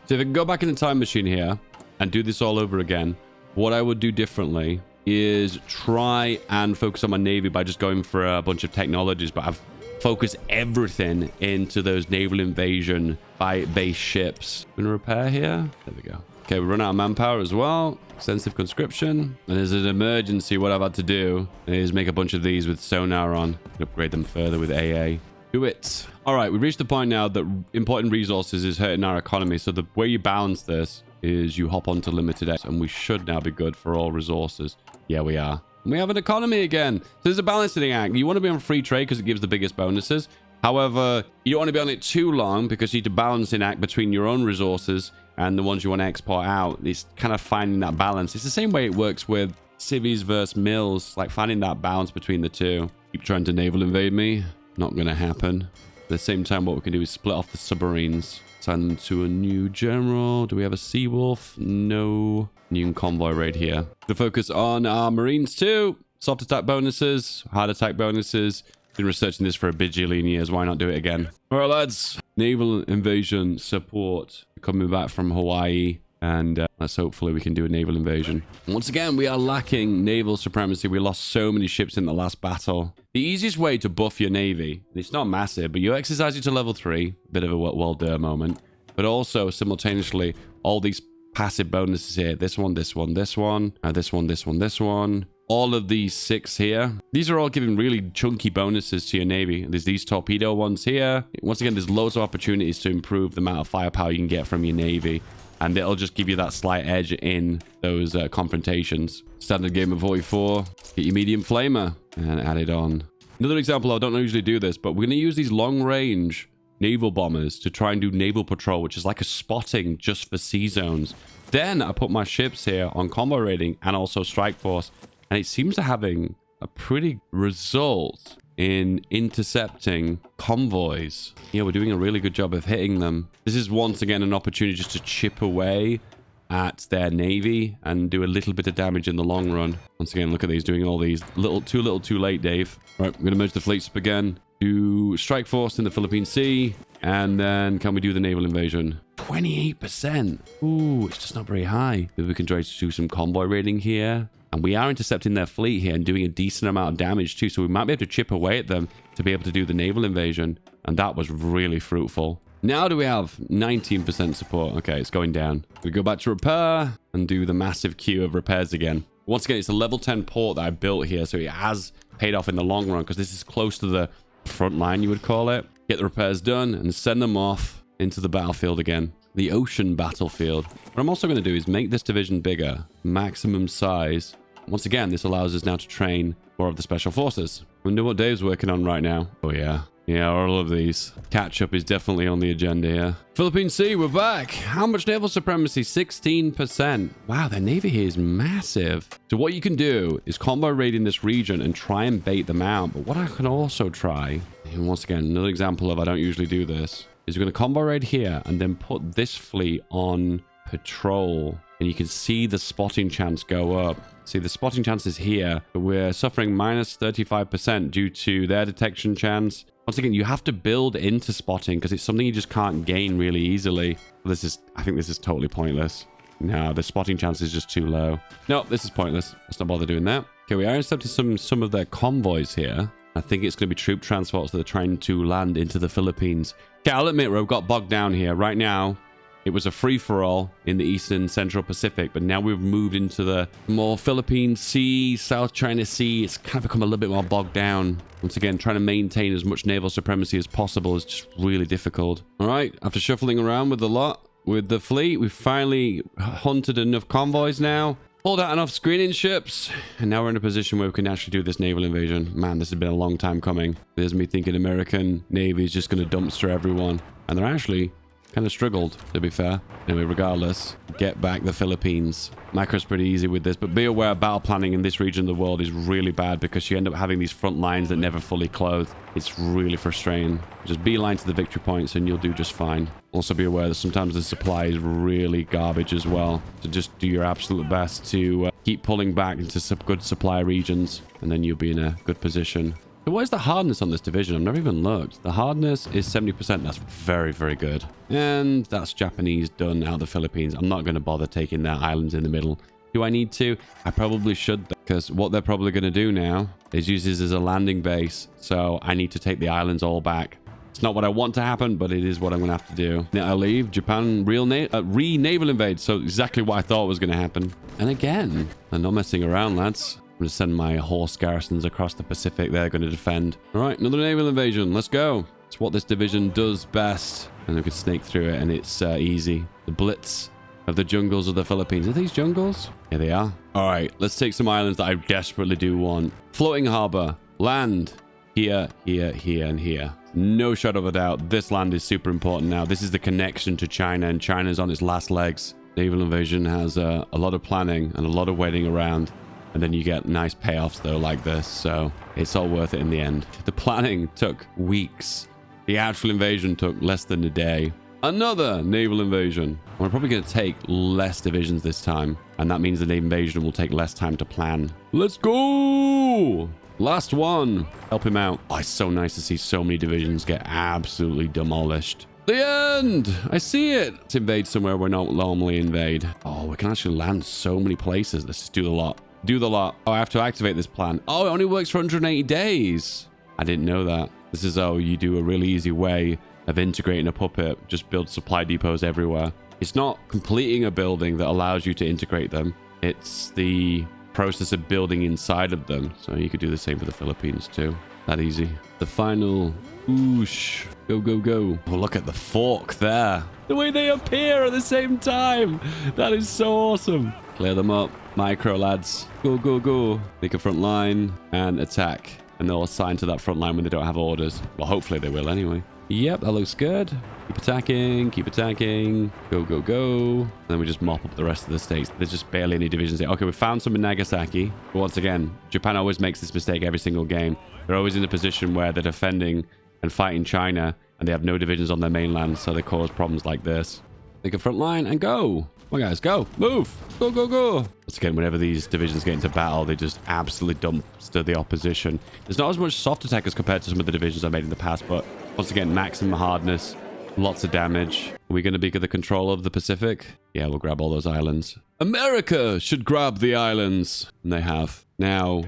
So if I can go back in the time machine here and do this all over again, what I would do differently is try and focus on my navy by just going for a bunch of technologies, but I've focused everything into those naval invasion base ships. Gonna repair here. There we go. Okay, we run out of manpower as well. Extensive conscription. And as an emergency, what I've had to do is make a bunch of these with sonar on. Upgrade them further with AA. Do it. All right, we've reached the point now that importing resources is hurting our economy. So the way you balance this is you hop onto limited X, and we should now be good for all resources. Yeah, we are. And we have an economy again. So there's a balancing act. You want to be on free trade because it gives the biggest bonuses. However, you don't want to be on it too long because you need to balance an act between your own resources and the ones you want to export out. It's kind of finding that balance. It's the same way it works with civies versus mills, like finding that balance between the two. Keep trying to naval invade me. Not going to happen. At the same time, what we can do is split off the submarines. Assign them to a new general. Do we have a Seawolf? No. New convoy raid here. The focus on our Marines too. Soft attack bonuses, hard attack bonuses. Been researching this for a bajillion years. Why not do it again? All right, lads. Naval invasion support. Coming back from Hawaii. And let's hopefully we can do a naval invasion. Once again, we are lacking naval supremacy. We lost so many ships in the last battle. The easiest way to buff your navy, and it's not massive, but you exercise it to level 3. Bit of a well-done moment. But also, simultaneously, all these passive bonuses here. This one, this one, this one. This one, this one, this one. All of these 6 here. These are all giving really chunky bonuses to your navy. There's these torpedo ones here. Once again, there's loads of opportunities to improve the amount of firepower you can get from your navy. And it'll just give you that slight edge in those confrontations. Standard game of 44. Get your medium flamer and add it on. Another example, I don't usually do this, but we're going to use these long-range naval bombers to try and do naval patrol, which is like a spotting just for sea zones. Then I put my ships here on combo rating and also strike force. And it seems to having a pretty result in intercepting convoys. Yeah, we're doing a really good job of hitting them. This is once again an opportunity just to chip away at their navy and do a little bit of damage in the long run. Once again, look at these, doing all these too little too late, Dave. Right, we're gonna merge the fleets up again. Do strike force in the Philippine Sea, and then can we do the naval invasion? 28%. Ooh, it's just not very high. Maybe we can try to do some convoy raiding here. And we are intercepting their fleet here and doing a decent amount of damage too. So we might be able to chip away at them to be able to do the naval invasion. And that was really fruitful. Now do we have 19% support? Okay, it's going down. We go back to repair and do the massive queue of repairs again. Once again, it's a level 10 port that I built here. So it has paid off in the long run because this is close to the front line, you would call it. Get the repairs done and send them off into the battlefield again. The ocean battlefield. What I'm also going to do is make this division bigger. Maximum size. Once again, this allows us now to train more of the special forces. I wonder what Dave's working on right now. Oh yeah. Yeah, all of these. Catch-up is definitely on the agenda here. Philippine Sea, we're back. How much naval supremacy? 16%. Wow, their navy here is massive. So what you can do is convoy raid in this region and try and bait them out. But what I can also try, and once again, another example of I don't usually do this, is we're going to convoy raid here and then put this fleet on patrol. And you can see the spotting chance go up. See, the spotting chance is here, but we're suffering minus 35% due to their detection chance. Once again, you have to build into spotting because it's something you just can't gain really easily. I think this is totally pointless. No, the spotting chance is just too low. No, this is pointless. Let's not bother doing that. Okay, we are intercepting some of their convoys here. I think it's going to be troop transports that are trying to land into the Philippines. Okay, I'll admit we've got bogged down here. Right now, it was a free-for-all in the Eastern Central Pacific, but now we've moved into the more Philippine Sea, South China Sea. It's kind of become a little bit more bogged down. Once again, trying to maintain as much naval supremacy as possible is just really difficult. All right, after shuffling around with the fleet, we've finally hunted enough convoys now. Pulled out enough screening ships, and now we're in a position where we can actually do this naval invasion. Man, this has been a long time coming. There's me thinking American Navy is just going to dumpster everyone, and they're actually kind of struggled, to be fair. Anyway, regardless, get back the Philippines. Macro's pretty easy with this, but be aware battle planning in this region of the world is really bad because you end up having these front lines that never fully clothe. It's really frustrating. Just beeline to the victory points and you'll do just fine. Also be aware that sometimes the supply is really garbage as well. So just do your absolute best to keep pulling back into some good supply regions, and then you'll be in a good position. So what is the hardness on this division? I've never even looked. The hardness is 70%. That's very, very good. And that's Japanese done out of the Philippines. I'm not going to bother taking their islands in the middle. Do I need to? I probably should, because what they're probably going to do now is use this as a landing base. So I need to take the islands all back. It's not what I want to happen, but it is what I'm going to have to do. Now I leave. Japan re-naval invade. So exactly what I thought was going to happen. And again, I'm not messing around, lads. I'm going to send my horse garrisons across the Pacific. They're going to defend. All right, another naval invasion. Let's go. It's what this division does best. And we can snake through it, and it's easy. The blitz of the jungles of the Philippines. Are these jungles? Yeah, they are. All right, let's take some islands that I desperately do want. Floating harbor. Land. Here, here, here, and here. No shadow of a doubt. This land is super important now. This is the connection to China, and China's on its last legs. Naval invasion has a lot of planning and a lot of waiting around. And then you get nice payoffs, though, like this. So it's all worth it in the end. The planning took weeks. The actual invasion took less than a day. Another naval invasion. We're probably going to take less divisions this time. And that means the naval invasion will take less time to plan. Let's go! Last one. Help him out. Oh, it's so nice to see so many divisions get absolutely demolished. The end! I see it! Let's invade somewhere we're not normally invade. Oh, we can actually land so many places. Let's just do the lot. Do the lot. Oh, I have to activate this plan. Oh, it only works for 180 days. I didn't know that. This is how you do a really easy way of integrating a puppet. Just build supply depots everywhere. It's not completing a building that allows you to integrate them. It's the process of building inside of them. So you could do the same for the Philippines too. That easy. The final whoosh. Go, go, go. Oh, look at the fork there. The way they appear at the same time. That is so awesome. Clear them up. Micro, lads. Go, go, go. Make a front line and attack. And they'll assign to that front line when they don't have orders. Well, hopefully they will anyway. Yep, that looks good. Keep attacking. Keep attacking. Go, go, go. And then we just mop up the rest of the states. There's just barely any divisions there. Okay, we found some in Nagasaki. But once again, Japan always makes this mistake every single game. They're always in a position where they're defending and fighting China, and they have no divisions on their mainland, so they cause problems like this. Make a front line and go. Come on, guys, go. Move. Go, go, go. Once again, whenever these divisions get into battle, they just absolutely dumpster the opposition. There's not as much soft attack as compared to some of the divisions I made in the past, but once again, maximum hardness. Lots of damage. Are we going to be the control of the Pacific? Yeah, we'll grab all those islands. America should grab the islands. And they have. Now,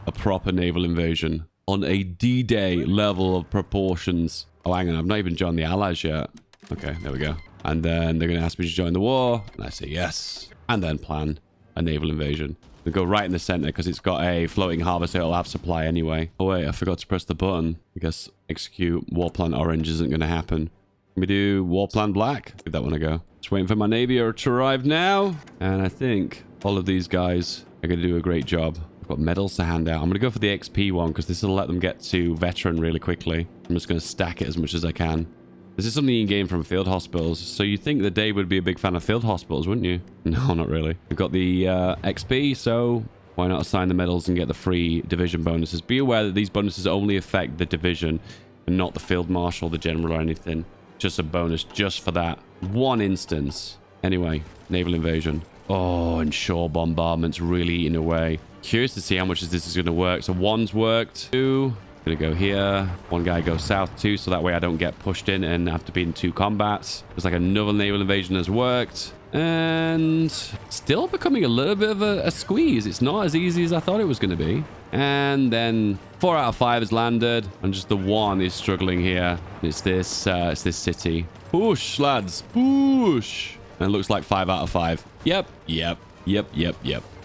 a proper naval invasion on a D-Day level of proportions. Oh, hang on. I've not even joined the Allies yet. Okay, there we go. And then they're going to ask me to join the war. And I say yes. And then plan a naval invasion. We go right in the center because it's got a floating harbor, so it'll have supply anyway. Oh, wait. I forgot to press the button. I guess execute war plan orange isn't going to happen. Can we do war plan black? Give that one a go. Just waiting for my navy to arrive now. And I think all of these guys are going to do a great job. I've got medals to hand out. I'm going to go for the XP one because this will let them get to veteran really quickly. I'm just going to stack it as much as I can. This is something you can gain from field hospitals. So you think the Dday would be a big fan of field hospitals, wouldn't you? No, not really. We've got the XP, so why not assign the medals and get the free division bonuses? Be aware that these bonuses only affect the division and not the field marshal, the general, or anything. Just a bonus just for that one instance. Anyway, naval invasion. Oh, and shore bombardment's really eating away. Curious to see how much this is going to work. So one's worked. Two. Gonna go here. One guy goes south too, so that way I don't get pushed in and have to be in 2 combats. Looks like another naval invasion has worked. And still becoming a little bit of a squeeze. It's not as easy as I thought it was going to be. And then 4 out of 5 has landed, and just the 1 is struggling here. It's this city. Push, lads, push. And it looks like 5 out of 5. Yep.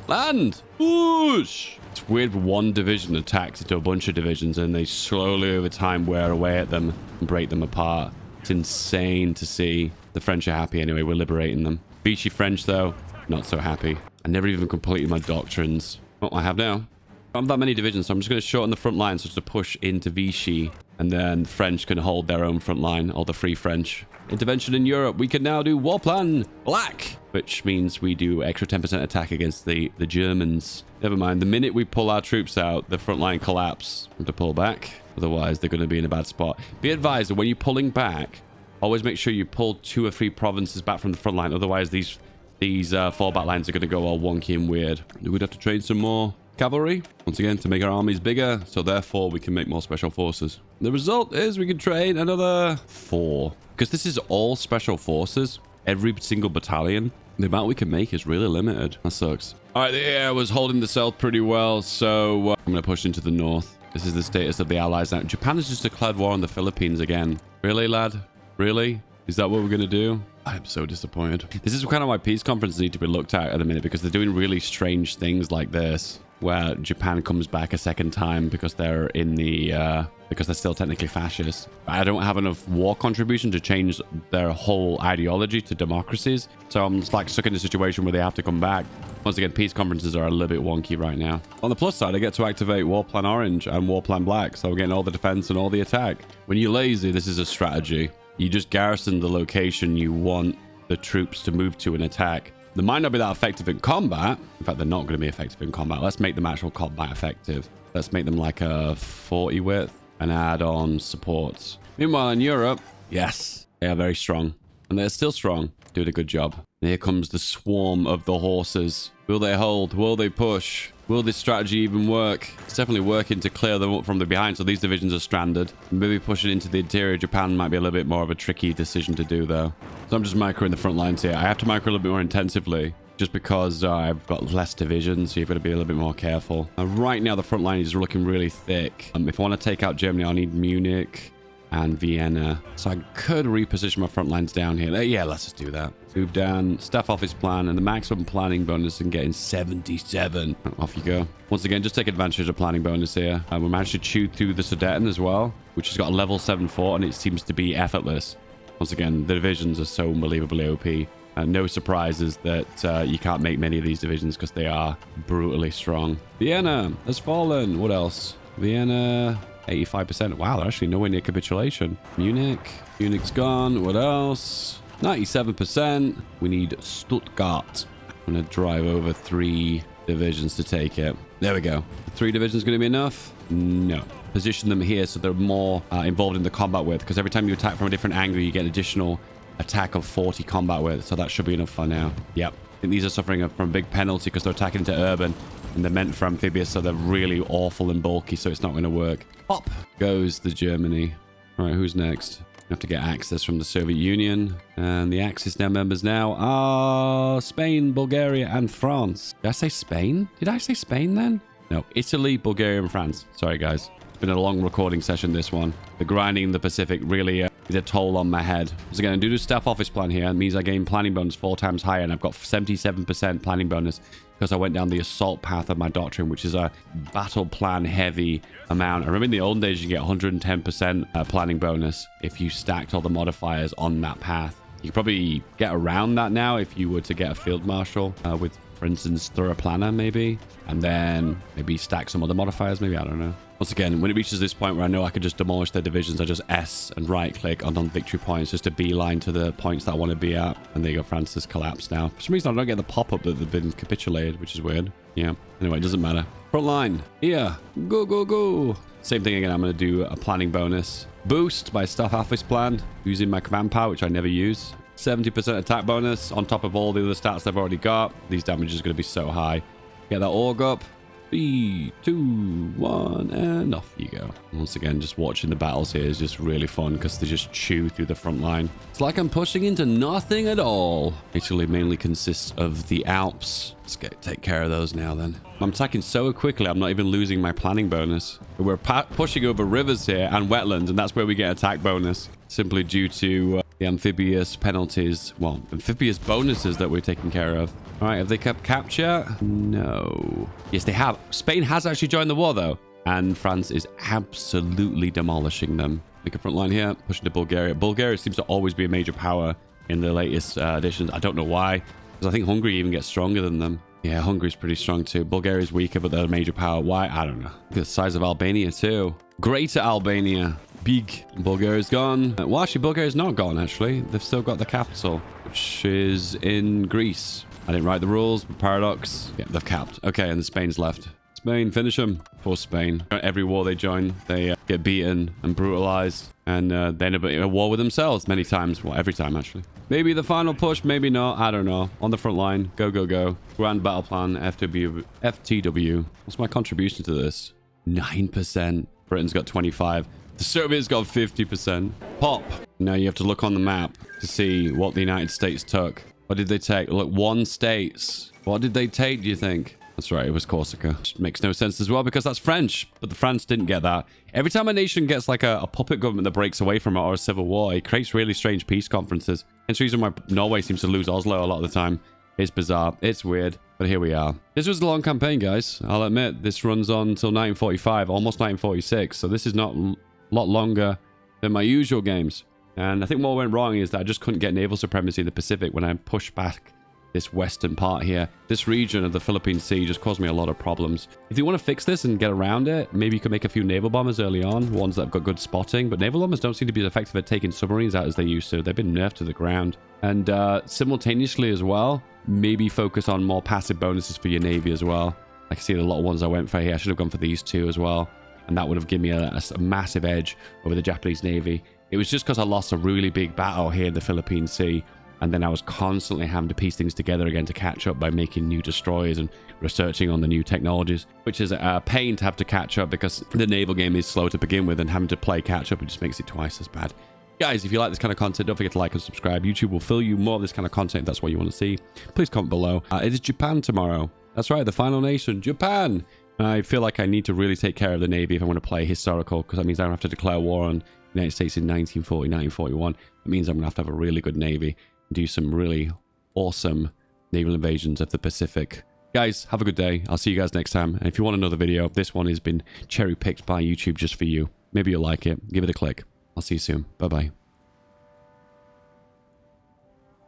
Land, push. It's weird. One division attacks into a bunch of divisions, and they slowly over time wear away at them and break them apart. It's insane to see. The French are happy anyway. We're liberating them. Vichy French, though, not so happy. I never even completed my doctrines. Oh, I have now. I don't have that many divisions, so I'm just going to shorten the front line so to push into Vichy. And then French can hold their own front line, or the Free French. Intervention in Europe. We can now do War Plan Black, which means we do extra 10% attack against the Germans. Never mind. The minute we pull our troops out, the front line collapse. We have to pull back. Otherwise, they're going to be in a bad spot. Be advised that when you're pulling back, always make sure you pull 2 or 3 provinces back from the front line. Otherwise, these fallback lines are going to go all wonky and weird. We'd have to train some more cavalry, once again, to make our armies bigger. So therefore, we can make more special forces. The result is we can train another 4. Because this is all special forces. Every single battalion. The amount we can make is really limited. That sucks. All right, the air was holding the south pretty well. So I'm going to push into the north. This is the status of the allies now. Japan has just declared war on the Philippines again. Really, lad? Really? Is that what we're going to do? I am so disappointed. This is kind of why peace conferences need to be looked at the minute, because they're doing really strange things like this, where Japan comes back a second time because they're in the because they're still technically fascist. I don't have enough war contribution to change their whole ideology to democracies, so I'm just like stuck in a situation where they have to come back. Once again, peace conferences are a little bit wonky right now. On the plus side, I get to activate War Plan Orange and War Plan Black, so we're getting all the defense and all the attack. When you're lazy, this is a strategy. You just garrison the location you want the troops to move to and attack. They might not be that effective in combat. In fact, they're not going to be effective in combat. Let's make them actual combat effective. Let's make them like a 40 width and add on supports. Meanwhile, in Europe, yes, they are very strong. And they're still strong. Doing a good job. And here comes the swarm of the horses. Will they hold? Will they push? Will this strategy even work? It's definitely working to clear them up from the behind, so these divisions are stranded. Maybe pushing into the interior of Japan might be a little bit more of a tricky decision to do, though. So I'm just microing the front lines here. I have to micro a little bit more intensively, just because I've got less divisions, so you've got to be a little bit more careful. Right now, the front line is looking really thick. If I want to take out Germany, I'll need Munich and Vienna. So I could reposition my front lines down here. Yeah, let's just do that. Move down, staff office plan, and the maximum planning bonus and getting 77. Off you go. Once again, just take advantage of the planning bonus here. We managed to chew through the Sudeten as well, which has got a level 7 fort, and it seems to be effortless. Once again, the divisions are so unbelievably OP. No surprises that you can't make many of these divisions because they are brutally strong. Vienna has fallen. What else? Vienna, 85%. Wow, they're actually nowhere near capitulation. Munich's gone. What else? 97%. We need Stuttgart. I'm going to drive over 3 divisions to take it. There we go. 3 divisions going to be enough? No. Position them here so they're more involved in the combat width, because every time you attack from a different angle, you get an additional attack of 40 combat width, so that should be enough for now. Yep. I think these are suffering from a big penalty because they're attacking into urban, and they're meant for amphibious, so they're really awful and bulky, so it's not going to work. Pop goes the Germany. All right, who's next? have to get access from the Soviet Union. And the Axis now members now are Spain, Bulgaria, and France. Did I say Spain? Did I say Spain then? No, Italy, Bulgaria, and France. Sorry, guys. It's been a long recording session, this one. The grinding in the Pacific really did a toll on my head. So again, due to staff office plan here, it means I gain planning bonus 4 times higher, and I've got 77% planning bonus because I went down the assault path of my doctrine, which is a battle plan heavy amount. I remember in the old days, you get 110% planning bonus if you stacked all the modifiers on that path. You could probably get around that now if you were to get a field marshal with, for instance, through a planner maybe, and then maybe stack some other modifiers maybe, I don't know. Once again, when it reaches this point where I know I could just demolish their divisions, I just S and right click on victory points just to beeline to the points that I want to be at. And there you go, France has collapsed now. For some reason, I don't get the pop-up that they've been capitulated, which is weird. Yeah, anyway, it doesn't matter. Front line, here, go, go, go. Same thing again, I'm going to do a planning bonus. Boost my staff office plan using my command power, which I never use. 70% attack bonus on top of all the other stats I've already got. These damages are going to be so high. Get that org up. 3, 2, 1, and off you go. Once again, just watching the battles here is just really fun because they just chew through the front line. It's like I'm pushing into nothing at all. Italy mainly consists of the Alps. Let's take care of those now then. I'm attacking so quickly, I'm not even losing my planning bonus. We're pushing over rivers here and wetlands, and that's where we get attack bonus. Simply due to the amphibious penalties, well, amphibious bonuses that we're taking care of. All right, have they kept capture? No. Yes, they have. Spain has actually joined the war, though. And France is absolutely demolishing them. Make a front line here, pushing to Bulgaria. Bulgaria seems to always be a major power in the latest editions. I don't know why, because I think Hungary even gets stronger than them. Yeah, Hungary's pretty strong, too. Bulgaria's weaker, but they're a major power. Why? I don't know. Look at the size of Albania, too. Greater Albania. Big. Bulgaria's gone. Well, actually, Bulgaria's not gone, actually. They've still got the capital, which is in Greece. I didn't write the rules, but paradox. Yeah, they've capped. Okay, and the Spain's left. Spain, finish them. Poor Spain. Every war they join, they get beaten and brutalized. And they end up in a war with themselves many times. Well, every time, actually. Maybe the final push, maybe not. I don't know. On the front line. Go, go, go. Grand battle plan, FTW. What's my contribution to this? 9%. Britain's got 25%. The Soviets got 50%. Pop. Now you have to look on the map to see what the United States took. What did they take? Look, 1 state. What did they take, do you think? That's right, it was Corsica. Which makes no sense as well because that's French. But the France didn't get that. Every time a nation gets like a puppet government that breaks away from it or a civil war, it creates really strange peace conferences. Hence the reason why Norway seems to lose Oslo a lot of the time. It's bizarre. It's weird. But here we are. This was a long campaign, guys. I'll admit, this runs on until 1945, almost 1946. So this is not a lot longer than my usual games. And I think what went wrong is that I just couldn't get naval supremacy in the Pacific when I pushed back this western part here. This region of the Philippine Sea just caused me a lot of problems. If you want to fix this and get around it, maybe you could make a few naval bombers early on, ones that have got good spotting, but naval bombers don't seem to be as effective at taking submarines out as they used to. They've been nerfed to the ground. And simultaneously as well, maybe focus on more passive bonuses for your navy as well. I can see a lot of ones I went for here. I should have gone for these two as well. And that would have given me a massive edge over the Japanese navy. It was just because I lost a really big battle here in the Philippine Sea. And then I was constantly having to piece things together again to catch up by making new destroyers and researching on the new technologies, which is a pain to have to catch up because the naval game is slow to begin with, and having to play catch up, it just makes it twice as bad. Guys, if you like this kind of content, don't forget to like and subscribe. YouTube will fill you more of this kind of content if that's what you want to see. Please comment below. It is Japan tomorrow. That's right, the final nation, Japan. I feel like I need to really take care of the Navy if I want to play historical, because that means I don't have to declare war on the United States in 1940, 1941. It means I'm going to have a really good Navy and do some really awesome naval invasions of the Pacific. Guys, have a good day. I'll see you guys next time. And if you want another video, this one has been cherry-picked by YouTube just for you. Maybe you'll like it. Give it a click. I'll see you soon. Bye-bye.